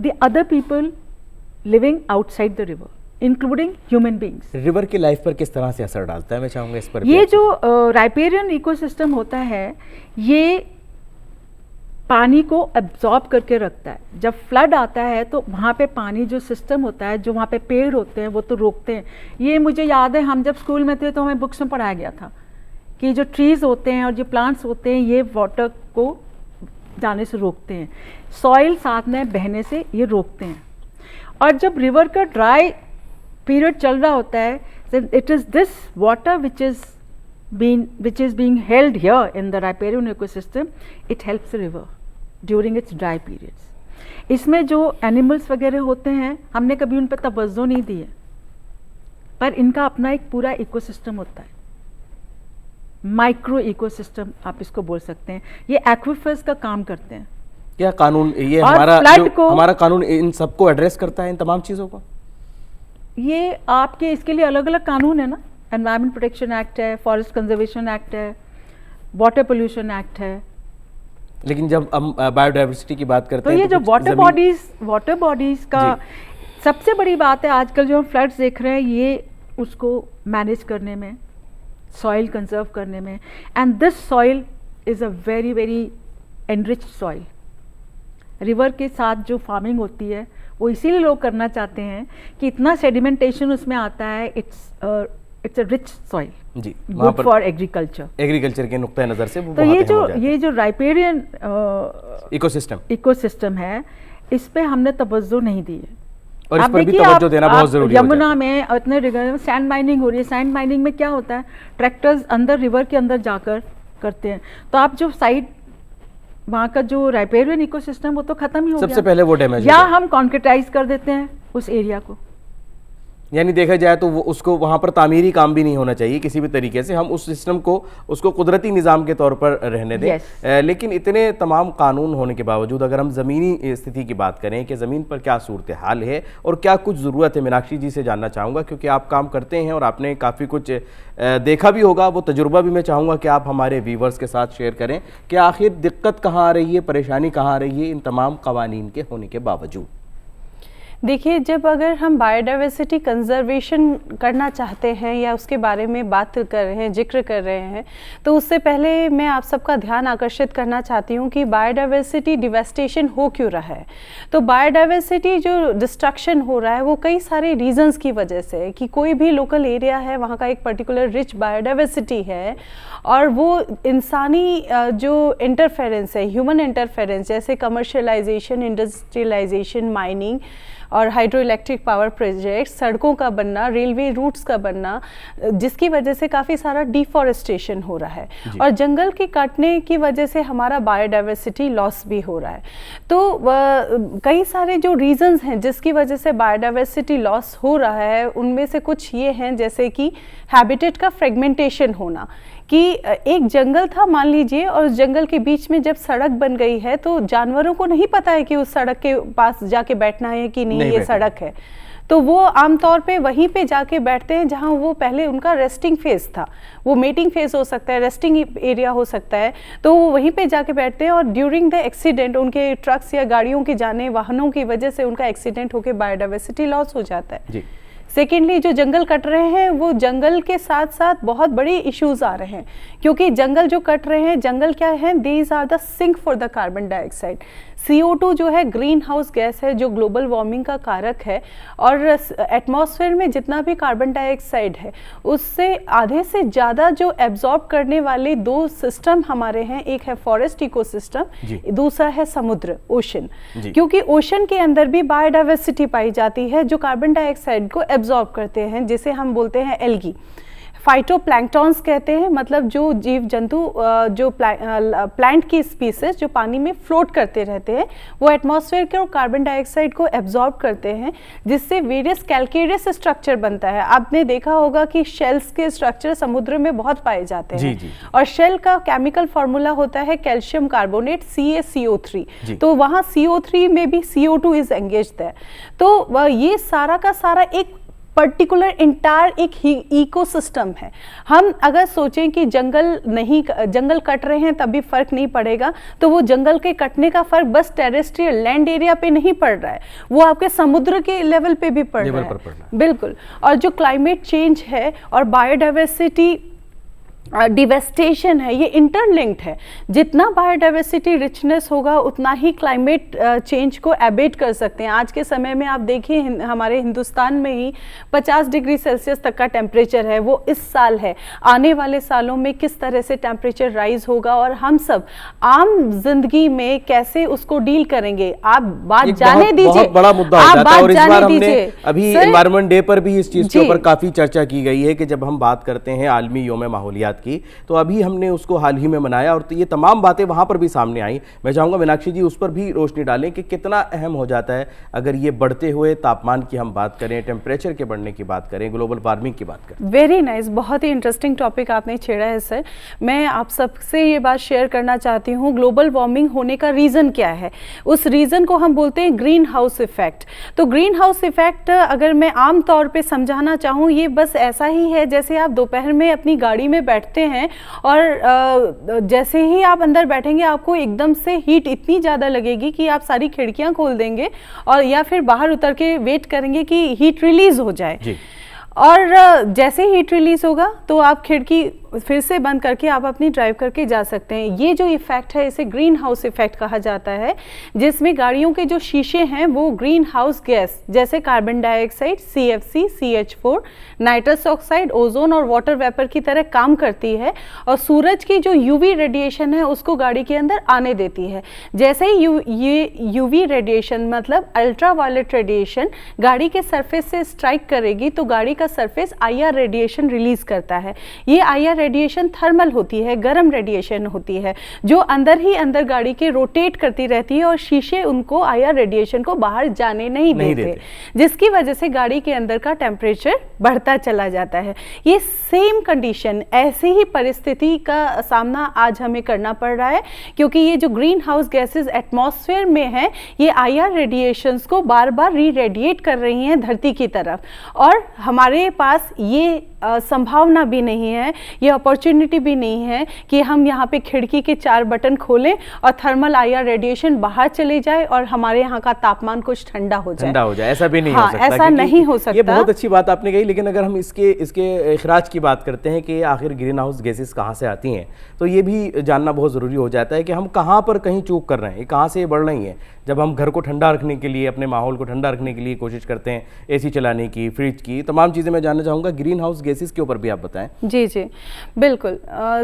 the other people living outside the river including human beings.
River की लाइफ पर किस तरह से असर डालता है, मैं चाहूँगा इस पर।
ये जो राइपेरियन इकोसिस्टम होता है, ये पानी को एब्जॉर्ब करके रखता है। जब फ्लड आता है तो वहाँ पे पानी जो सिस्टम होता है, जो वहाँ पे पेड़ होते हैं वो तो रोकते हैं। ये मुझे याद है, हम जब स्कूल में थे तो हमें बुक्स में पढ़ाया गया था कि जो ट्रीज़ होते हैं और जो प्लांट्स होते हैं ये वाटर को जाने से रोकते हैं, सॉइल साथ में बहने से ये रोकते हैं। और जब रिवर का ड्राई पीरियड चल रहा होता है, it is this water which is being held here in the riparian ecosystem, it helps the river during its dry periods. इसमें जो एनिमल्स वगैरह होते हैं हमने कभी उन पर तवज्जो नहीं दी है, पर इनका अपना एक पूरा इकोसिस्टम होता है, माइक्रो इकोसिस्टम आप इसको बोल सकते हैं। ये एक्विफर्स का काम करते हैं।
क्या कानून ये
और
हमारा
flood को-
हमारा कानून इन सबको एड्रेस करता है, इन तमाम चीज़ों को?
ये आपके इसके लिए अलग अलग कानून है ना, एनवायरमेंट प्रोटेक्शन एक्ट है, फॉरेस्ट कंजर्वेशन एक्ट है, वाटर पोल्यूशन एक्ट है।
लेकिन जब हम बायोडाइवर्सिटी की बात करते
तो
हैं
ये जो
कुछ
वाटर
ज़मीन-
बॉडीज का सबसे बड़ी बात है आजकल जो हम फ्लड्स देख रहे हैं, ये उसको मैनेज करने में, सॉइल कंजर्व करने में। And this soil is a very very enriched soil. River के साथ जो फार्मिंग होती है वो इसीलिए लोग करना चाहते हैं कि इतना सेडिमेंटेशन उसमें आता है, इट्स अ रिच सॉइल,
जी, वहाँ
गुड
पर
फॉर एग्रीकल्चर।
एग्रीकल्चर के नुक्ता नज़र से वो
तो
बहुत
ये जो राइपेरियन
इकोसिस्टम
है, इस पे हमने तवज्जो नहीं दी है।
और इस
आप
पर भी
देखिए,
तवज्जो देना बहुत ज़रूरी हो
यमुना
जाता
में इतने रिवर में सैंड माइनिंग हो रही है। सैंड माइनिंग में क्या होता है, ट्रैक्टर्स अंदर रिवर के अंदर जाकर करते हैं, तो आप जो साइड वहाँ का जो राइपेरियन इकोसिस्टम वो तो खत्म ही हो
सबसे
गया।
पहले वो डैमेज
या हम कॉन्क्रीटाइज कर देते हैं उस एरिया को।
यानी देखा जाए तो वो उसको वहाँ पर तामीरी काम भी नहीं होना चाहिए किसी भी तरीके से, हम उस सिस्टम को उसको कुदरती निज़ाम के तौर पर रहने दें।
Yes.
लेकिन इतने तमाम कानून होने के बावजूद अगर हम ज़मीनी स्थिति की बात करें कि ज़मीन पर क्या सूरत हाल है और क्या कुछ ज़रूरत है, मीनाक्षी जी से जानना चाहूँगा, क्योंकि आप काम करते हैं और आपने काफ़ी कुछ देखा भी होगा, वो तजुर्बा भी मैं चाहूँगा कि आप हमारे व्यूवर्स के साथ शेयर करें कि आखिर दिक्कत कहाँ आ रही है, परेशानी कहाँ आ रही है इन तमाम कवानीन के होने के बावजूद।
देखिए, जब अगर हम बायोडाइवर्सिटी कंजर्वेशन करना चाहते हैं या उसके बारे में बात कर रहे हैं, जिक्र कर रहे हैं, तो उससे पहले मैं आप सबका ध्यान आकर्षित करना चाहती हूँ कि बायोडाइवर्सिटी डिवेस्टेशन हो क्यों रहा है। तो बायोडाइवर्सिटी जो डिस्ट्रक्शन हो रहा है वो कई सारे रीजंस की वजह से है कि कोई भी लोकल एरिया है, वहाँ का एक पर्टिकुलर रिच बायोडाइवर्सिटी है और वो इंसानी जो इंटरफेरेंस है, ह्यूमन इंटरफेरेंस, जैसे कमर्शियलाइजेशन, इंडस्ट्रियलाइजेशन, माइनिंग और हाइड्रो इलेक्ट्रिक पावर प्रोजेक्ट, सड़कों का बनना, रेलवे रूट्स का बनना, जिसकी वजह से काफ़ी सारा डिफॉरेस्टेशन हो रहा है और जंगल के काटने की वजह से हमारा बायोडाइवर्सिटी लॉस भी हो रहा है। तो कई सारे जो रीजंस हैं जिसकी वजह से बायोडाइवर्सिटी लॉस हो रहा है, उनमें से कुछ ये हैं जैसे कि हैबिटेट का फ्रेगमेंटेशन होना, कि एक जंगल था मान लीजिए और उस जंगल के बीच में जब सड़क बन गई है तो जानवरों को नहीं पता है कि उस सड़क के पास जाके बैठना है कि नहीं ये सड़क है, तो वो आमतौर पे वहीं पे जाके बैठते हैं जहां वो पहले उनका रेस्टिंग फेज था। वो मेटिंग फेज हो सकता है, रेस्टिंग एरिया हो सकता है, तो वो वहीं पे जाके बैठते हैं और ड्यूरिंग द एक्सीडेंट उनके ट्रक्स या गाड़ियों के जाने वाहनों की वजह से उनका एक्सीडेंट होकर बायोडाइवर्सिटी लॉस हो जाता है।
जी।
सेकेंडली जो जंगल कट रहे हैं वो जंगल के साथ साथ बहुत बड़े इश्यूज आ रहे हैं, क्योंकि जंगल जो कट रहे हैं, जंगल क्या है, these are the sink for the carbon dioxide. CO2 जो है ग्रीन हाउस गैस है जो ग्लोबल वार्मिंग का कारक है, और एटमॉस्फेयर में जितना भी कार्बन डाइऑक्साइड है उससे आधे से ज़्यादा जो एब्जॉर्ब करने वाले दो सिस्टम हमारे हैं, एक है फॉरेस्ट इकोसिस्टम, दूसरा है समुद्र, ओशन। क्योंकि ओशन के अंदर भी बायोडाइवर्सिटी पाई जाती है जो कार्बन डाइऑक्साइड को एब्जॉर्ब करते हैं, जिसे हम बोलते हैं एल्गी। फाइटोप्लैंक्टन्स कहते हैं, मतलब जो जीव जंतु जो प्लांट की स्पीसीज जो पानी में फ्लोट करते रहते हैं, वो एटमॉस्फेयर के और कार्बन डाइऑक्साइड को एब्जॉर्ब करते हैं, जिससे वेरियस कैल्केरियस स्ट्रक्चर बनता है। आपने देखा होगा कि शेल्स के स्ट्रक्चर समुद्र में बहुत पाए जाते हैं। जी। और शेल का केमिकल फार्मूला होता है कैल्शियम कार्बोनेट CaCO3, तो वहाँ CO3 में भी CO2 इज एंगेज्ड है। तो ये सारा का सारा एक पर्टिकुलर इंटायर एक इकोसिस्टम है। हम अगर सोचें कि जंगल कट रहे हैं तभी फर्क नहीं पड़ेगा, तो वो जंगल के कटने का फर्क बस टेरेस्ट्रियल लैंड एरिया पे नहीं पड़ रहा है, वो आपके समुद्र के लेवल पे भी पड़ रहा है। बिल्कुल। और जो क्लाइमेट चेंज है और बायोडाइवर्सिटी डिवेस्टेशन है, ये इंटरलिंक्ड है। जितना बायोडाइवर्सिटी रिचनेस होगा उतना ही क्लाइमेट चेंज को एबेट कर सकते हैं। आज के समय में आप देखिए हमारे हिंदुस्तान में ही 50 डिग्री सेल्सियस तक का टेम्परेचर है, वो इस साल है। आने वाले सालों में किस तरह से टेम्परेचर राइज होगा और हम सब आम जिंदगी में कैसे उसको डील करेंगे, आप बात जाने दीजिए।
बहुत बड़ा मुद्दा हो जाता है, और इस बार हमने अभी एनवायरनमेंट डे पर भी इस चीज के ऊपर काफी चर्चा की गई है कि जब हम बात करते हैं आलमी योम माहौलियात की, तो अभी हमने उसको हाल ही में मनाया और तो ये तमाम बातें वहां पर भी सामने आई। मैं चाहूंगा मीनाक्षी जी उस पर भी रोशनी डालें कि कितना अहम हो जाता है अगर ये बढ़ते हुए तापमान की हम बात करें, टेम्परेचर के बढ़ने की बात करें, ग्लोबल वार्मिंग की बात करें।
वेरी नाइस, बहुत ही इंटरेस्टिंग टॉपिक आपने छेड़ा है सर। मैं आप सबसे ये बात शेयर करना चाहती हूँ, ग्लोबल वार्मिंग होने का रीज़न क्या है। उस रीज़न को हम बोलते हैं ग्रीन हाउस इफेक्ट। तो ग्रीन हाउस इफेक्ट अगर मैं आम तौर पे समझाना चाहूँ, ये बस ऐसा ही है जैसे आप दोपहर में अपनी गाड़ी में बैठते हैं और जैसे ही आप अंदर बैठेंगे आपको एकदम से हीट इतनी ज़्यादा लगेगी कि आप सारी खिड़कियां खोल देंगे और या फिर बाहर उतर के वेट करेंगे कि हीट रिलीज हो जाए। और जैसे हीट रिलीज होगा तो आप खिड़की फिर से बंद करके आप अपनी ड्राइव करके जा सकते हैं। ये जो इफेक्ट है इसे ग्रीन हाउस इफेक्ट कहा जाता है, जिसमें गाड़ियों के जो शीशे हैं वो ग्रीन हाउस गैस जैसे carbon dioxide, CFC, CH4, nitrous oxide, ozone और वाटर वेपर की तरह काम करती है और सूरज की जो UV रेडिएशन है उसको गाड़ी के अंदर आने देती है। जैसे ही ये UV रेडिएशन मतलब अल्ट्रा वायलेट रेडिएशन गाड़ी के सरफेस से स्ट्राइक करेगी तो गाड़ी का सरफेस IR रेडिएशन रिलीज करता है। ये IR रेडिएशन थर्मल होती है, गर्म रेडिएशन होती है जो अंदर ही अंदर गाड़ी के रोटेट करती रहती है और शीशे उनको IR रेडिएशन को बाहर जाने नहीं देते, जिसकी वजह से गाड़ी के अंदर का टेम्परेचर बढ़ता चला जाता है। ये सेम कंडीशन, ऐसी ही परिस्थिति का सामना आज हमें करना पड़ रहा है, क्योंकि ये जो ग्रीन हाउस गैसेस एटमॉस्फेयर में है ये IR रेडिएशंस को बार बार री रेडिएट कर रही हैं धरती की तरफ, और हमारे पास ये संभावना भी नहीं है, ये अपॉर्चुनिटी भी नहीं है कि हम यहाँ पे खिड़की के 4 बटन खोलें और थर्मल IR रेडिएशन बाहर चले जाए और हमारे यहाँ का तापमान कुछ ठंडा हो जाए।
ऐसा भी नहीं हो सकता।
ऐसा नहीं हो सकता।
ये बहुत अच्छी बात आपने कही, लेकिन अगर हम इसके इखराज की बात करते हैं कि आखिर ग्रीन हाउस गैसेस कहाँ से आती हैं, तो ये भी जानना बहुत ज़रूरी हो जाता है कि हम कहाँ पर कहीं चूक कर रहे हैं, कहाँ से ये बढ़ रही हैं। जब हम घर को ठंडा रखने के लिए, अपने माहौल को ठंडा रखने के लिए कोशिश करते हैं, AC चलाने की, फ्रिज की, तमाम चीज़ें, मैं जानना चाहूँगा ग्रीन हाउस गैसेस के ऊपर भी आप बताएं।
जी बिल्कुल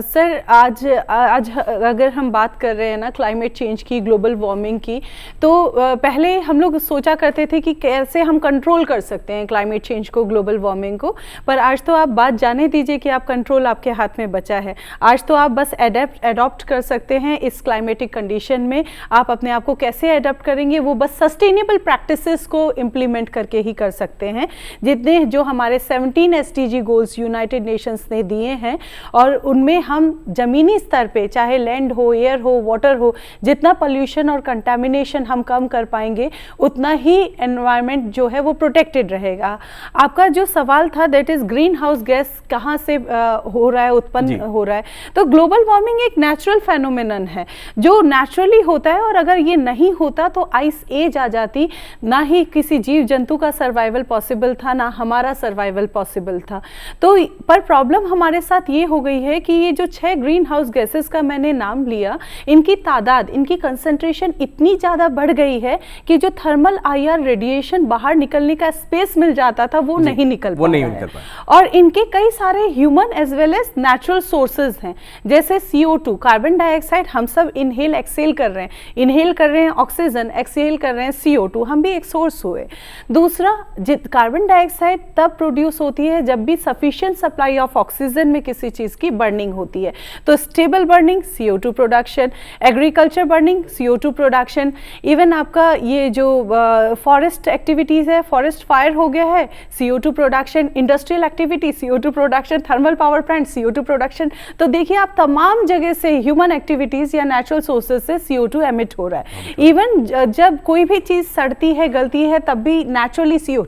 सर। आज अगर हम बात कर रहे हैं ना क्लाइमेट चेंज की, ग्लोबल वार्मिंग की, तो पहले हम लोग सोचा करते थे कि कैसे हम कंट्रोल कर सकते हैं क्लाइमेट चेंज को, ग्लोबल वार्मिंग को, पर आज तो आप बात जाने दीजिए कि आप कंट्रोल आपके हाथ में बचा है। आज तो आप बस एडॉप्ट कर सकते हैं इस क्लाइमेटिक कंडीशन में। आप अपने आप को कैसे एडॉप्ट करेंगे वो बस सस्टेनेबल प्रैक्टिसेस को इम्प्लीमेंट करके ही कर सकते हैं। जितने जो हमारे 17 SDG गोल्स यूनाइटेड नेशंस ने दिए हैं, और उनमें हम ज़मीनी स्तर पे, चाहे लैंड हो, एयर हो, वाटर हो, जितना पोल्यूशन और कंटामिनेशन हम कम कर पाएंगे उतना ही एनवायरनमेंट जो है वो प्रोटेक्टेड रहेगा। आपका जो सवाल था that is green house gas कहाँ से हो रहा है, उत्पन्न हो रहा है, तो ग्लोबल वार्मिंग एक नेचुरल फेनोमेनन है जो नेचुरली होता है, और अगर ये नहीं होता तो आइस एज आ जाती, ना ही किसी जीव जंतु का सर्वाइवल पॉसिबल था, ना हमारा सर्वाइवल पॉसिबल था। तो पर प्रॉब्लम हमारे साथ ये हो गई है कि ये जो 6 ग्रीन हाउस गैसेस का मैंने नाम लिया, इनकी तादाद, इनकी कंसंट्रेशन इतनी ज़्यादा बढ़ गई है कि जो थर्मल IR रेडिएशन बाहर निकलने का स्पेस मिल जाता था वो नहीं निकल पा रहा है। और इनके कई सारे human as well as natural sources हैं, जैसे CO2 कार्बन डाइऑक्साइड हम सब इनहेल एक्सेल कर रहे हैं, इनहेल कर रहे हैं ऑक्सीजन, एक्सेल कर रहे हैं CO2, हम भी एक सोर्स हुए। दूसरा, कार्बन डाइऑक्साइड तब प्रोड्यूस होती है जब भी सफिशिएंट सप्लाई ऑफ ऑक्सीजन में किसी चीज़ की बर्निंग होती है, तो stable burning CO2 production, agriculture burning CO2 production, even आपका ये जो फॉरेस्ट एक्टिविटीज़ है, फॉरेस्ट फायर हो गया है CO2 production, industrial activity CO2 production, thermal power plant CO2 production. तो देखिए आप तमाम जगह से ह्यूमन एक्टिविटीज़ या नेचुरल सोर्सेज से CO2 एमिट हो रहा है। इवन जब कोई भी चीज़ सड़ती है, गलती है, तब भी नेचुरली CO2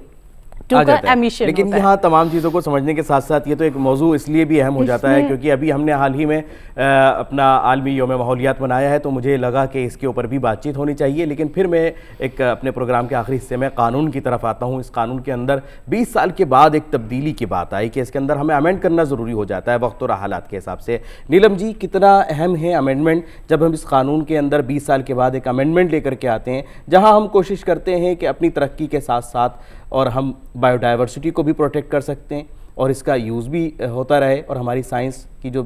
का एमिशन।
लेकिन यहाँ तमाम चीज़ों को समझने के साथ साथ ये तो एक मौजू इसलिए भी अहम हो जाता है क्योंकि अभी हमने हाल ही में अपना आलमी यौम माहौलियात मनाया है, तो मुझे लगा कि इसके ऊपर भी बातचीत होनी चाहिए। लेकिन फिर मैं एक अपने प्रोग्राम के आखिरी हिस्से में कानून की तरफ आता हूँ। इस कानून के अंदर 20 साल के बाद एक तब्दीली की बात आई कि इसके अंदर हमें अमेंड करना ज़रूरी हो जाता है वक्त और हालात के हिसाब से। नीलम जी, कितना अहम है अमेंडमेंट जब हम इस कानून के अंदर 20 साल के बाद एक अमेंडमेंट लेकर के आते हैं जहाँ हम कोशिश करते हैं कि अपनी तरक्की के साथ साथ और हम बायोडाइवर्सिटी को भी प्रोटेक्ट कर सकते हैं और इसका यूज़ भी होता रहे और हमारी साइंस की जो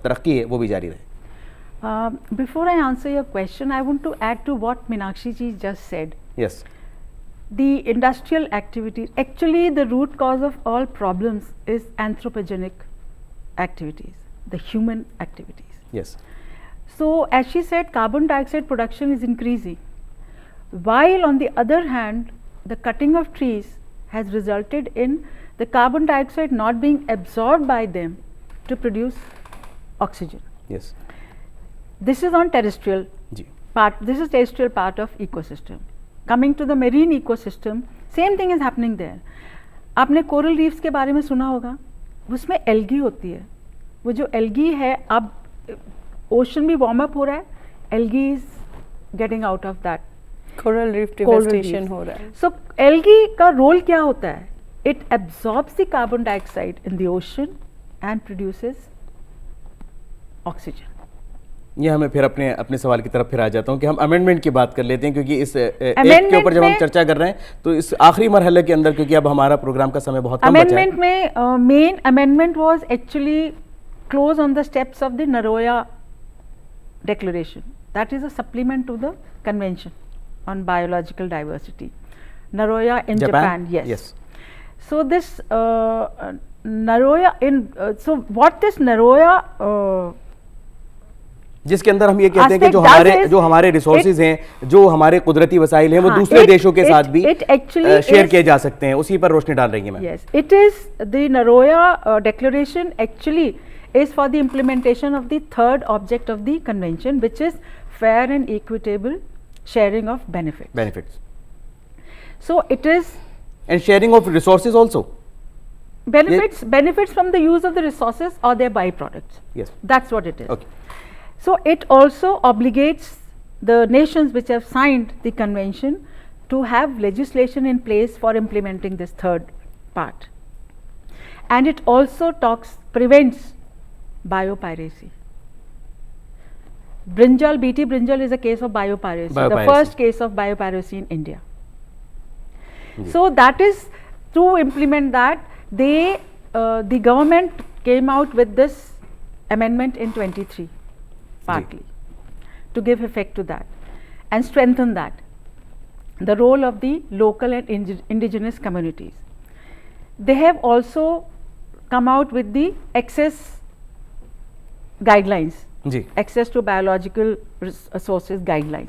तरक्की है वो भी जारी रहे।
Before I answer your question, I want to add to what Meenakshi ji just said.
Yes.
The industrial activities, actually the root cause of all problems is anthropogenic activities, the human activities.
Yes.
So as she said, carbon dioxide production is increasing, while on the other hand the cutting of trees has resulted in the carbon dioxide not being absorbed by them to produce oxygen.
Yes.
This is on terrestrial part. This is terrestrial part of ecosystem. Coming to the marine ecosystem, same thing is happening there. आपने कोरल रीफ्स के बारे में सुना होगा, उसमें एल्गी होती है। वो जो एल्गी है, अब ओशन भी वार्म अप हो रहा है, algae is getting out of that,
coral reef devastation हो रहा है।
सो एल्गी का रोल क्या होता है? It absorbs the carbon dioxide in the ocean and produces oxygen.
ये हमें फिर अपने सवाल की तरफ फिर आ जाता हूँ कि हम अमेंडमेंट की बात कर लेते हैं, क्योंकि इस एक्ट के ऊपर जब हम चर्चा कर रहे हैं तो इस आखिरी मरहले के अंदर, क्योंकि अब हमारा प्रोग्राम का समय बहुत कम बचा है।
अमेंडमेंट में main amendment was actually close on the steps of the Nairobi declaration. That is a supplement to the convention on biological diversity, Nagoya in Japan. Yes. So this Nagoya in so what this Nagoya
जिसके अंदर हम ये कहते हैं कि जो हमारे रिसोर्सेज हैं, जो हमारे कुदरती वसाइल हैं, वो दूसरे देशों के साथ भी शेयर किए जा सकते हैं, उसी पर रोशनी डाल रही है ma'am.
Yes, it is the Nagoya declaration actually is for the implementation of the third object of the convention, which is fair and equitable sharing of benefits. So it is
and sharing of resources also.
Benefits from the use of the resources or their byproducts.
Yes,
that's what it is.
Okay.
So it also obligates the nations which have signed the convention to have legislation in place for implementing this third part, and it also prevents biopiracy. BT brinjal is a case of biopiracy, the first case of biopiracy in India. So that is to implement that, the government came out with this amendment in 23 partly to give effect to that and strengthen that, the role of the local and indigenous communities. They have also come out with the access guidelines, access to biological resources guidelines.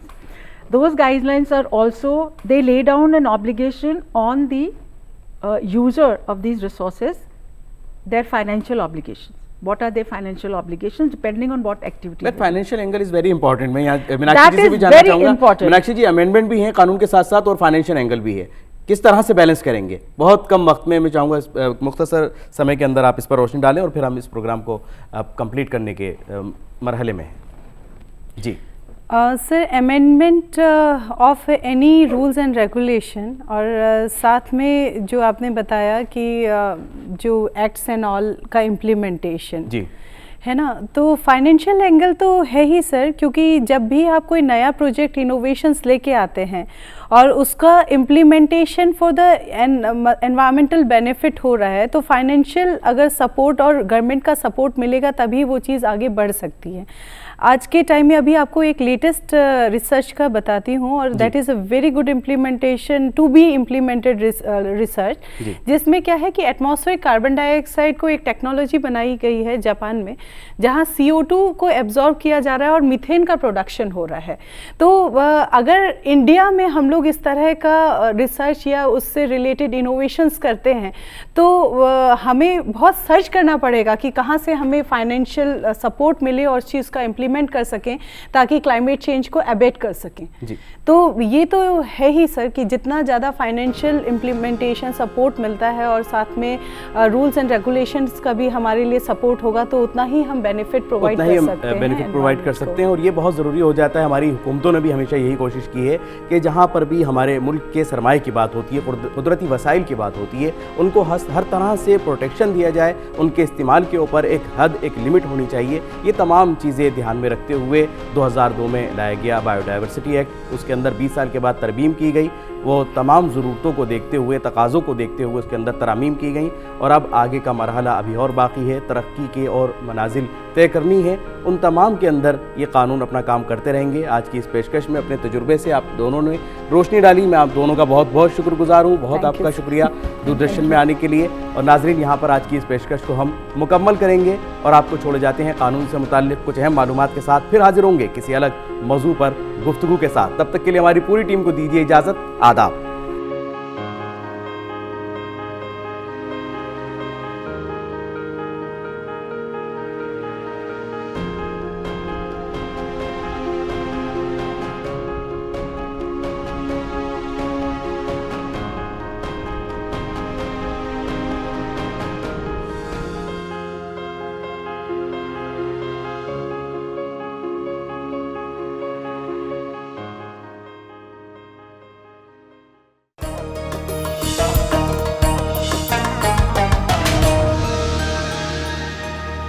Those guidelines are also, they lay down an obligation on the user of these resources their financial obligations. What are their financial obligations depending on what activity?
But
they do.
Financial angle is very important. मैं यहाँ मीनाक्षी
That
जी से
is
भी जानना
very
चाहूंगा।
important.
मीनाक्षी जी, अमेंडमेंट भी है कानून के साथ साथ और फाइनेंशियल एंगल भी है, किस तरह से बैलेंस करेंगे? बहुत कम वक्त में मैं चाहूँगा मुख्तसर समय के अंदर आप इस पर रोशनी डालें और फिर हम इस प्रोग्राम को कंप्लीट करने के मरहले में हैं। जी
sir, amendment of any rules and regulation और साथ में जो आपने बताया कि जो एक्ट्स एंड ऑल का इम्प्लीमेंटेशन
जी
है ना, तो फाइनेंशियल एंगल तो है ही सर, क्योंकि जब भी आप कोई नया प्रोजेक्ट इनोवेशंस लेके आते हैं और उसका implementation for the environmental benefit हो रहा है, तो फाइनेंशियल अगर सपोर्ट और गवर्नमेंट का सपोर्ट मिलेगा तभी वो चीज़ आगे बढ़ सकती है। आज के टाइम में अभी आपको एक लेटेस्ट रिसर्च का बताती हूँ, और that is a very good implementation to be implemented research, जिसमें क्या है कि एटमॉस्फेरिक कार्बन डाइऑक्साइड को एक टेक्नोलॉजी बनाई गई है जापान में, जहाँ CO2 को एब्जॉर्ब किया जा रहा है और मीथेन का प्रोडक्शन हो रहा है। तो अगर इंडिया में हम लोग इस तरह का रिसर्च या उससे रिलेटेड इनोवेशंस करते हैं तो हमें बहुत सर्च करना पड़ेगा कि कहाँ से हमें फाइनेंशियल सपोर्ट मिले और चीज़ का इम्प्लीमेंट कर सकें ताकि क्लाइमेट चेंज को अबेट कर सकें।
जी।
तो ये तो है ही सर कि जितना ज़्यादा फाइनेंशियल इम्प्लीमेंटेशन सपोर्ट मिलता है और साथ में रूल्स एंड रेगुलेशंस का भी हमारे लिए सपोर्ट होगा तो उतना ही हम बेनिफिट प्रोवाइड कर सकते हैं,
बेनिफिट प्रोवाइड कर सकते हैं। और ये बहुत ज़रूरी हो जाता है। हमारी हुकूमतों ने भी हमेशा यही कोशिश की है कि जहाँ पर भी हमारे मुल्क के सरमाए की बात होती है, कुदरती वसाइल की बात होती है, उनको हर तरह से प्रोटेक्शन दिया जाए, उनके इस्तेमाल के ऊपर एक हद, एक लिमिट होनी चाहिए। ये तमाम चीज़ें ध्यान में रखते हुए 2002 में लाया गया बायोडाइवर्सिटी एक्ट। उसके अंदर 20 साल के बाद तरमीम की गई, वो तमाम ज़रूरतों को देखते हुए, तकाज़ों को देखते हुए उसके अंदर तरामीम की गई। और अब आगे का मरहला अभी और बाकी है, तरक्की के और मनाजिल तय करनी है। उन तमाम के अंदर ये कानून अपना काम करते रहेंगे। आज की इस पेशकश में अपने तजुर्बे से आप दोनों ने रोशनी डाली। मैं आप दोनों का बहुत बहुत शुक्रगुजार हूँ। बहुत आपका शुक्रिया दूरदर्शन में आने के लिए। और नाजरीन, यहाँ पर आज की इस पेशकश को हम मुकम्मल करेंगे और आपको छोड़े जाते हैं कानून से मुताल्लिक़ कुछ अहम मालूमात के साथ। फिर हाजिर होंगे किसी अलग मौजू पर गुफ्तगू के साथ। तब तक के लिए हमारी पूरी टीम को दीजिए इजाज़त। आदाब।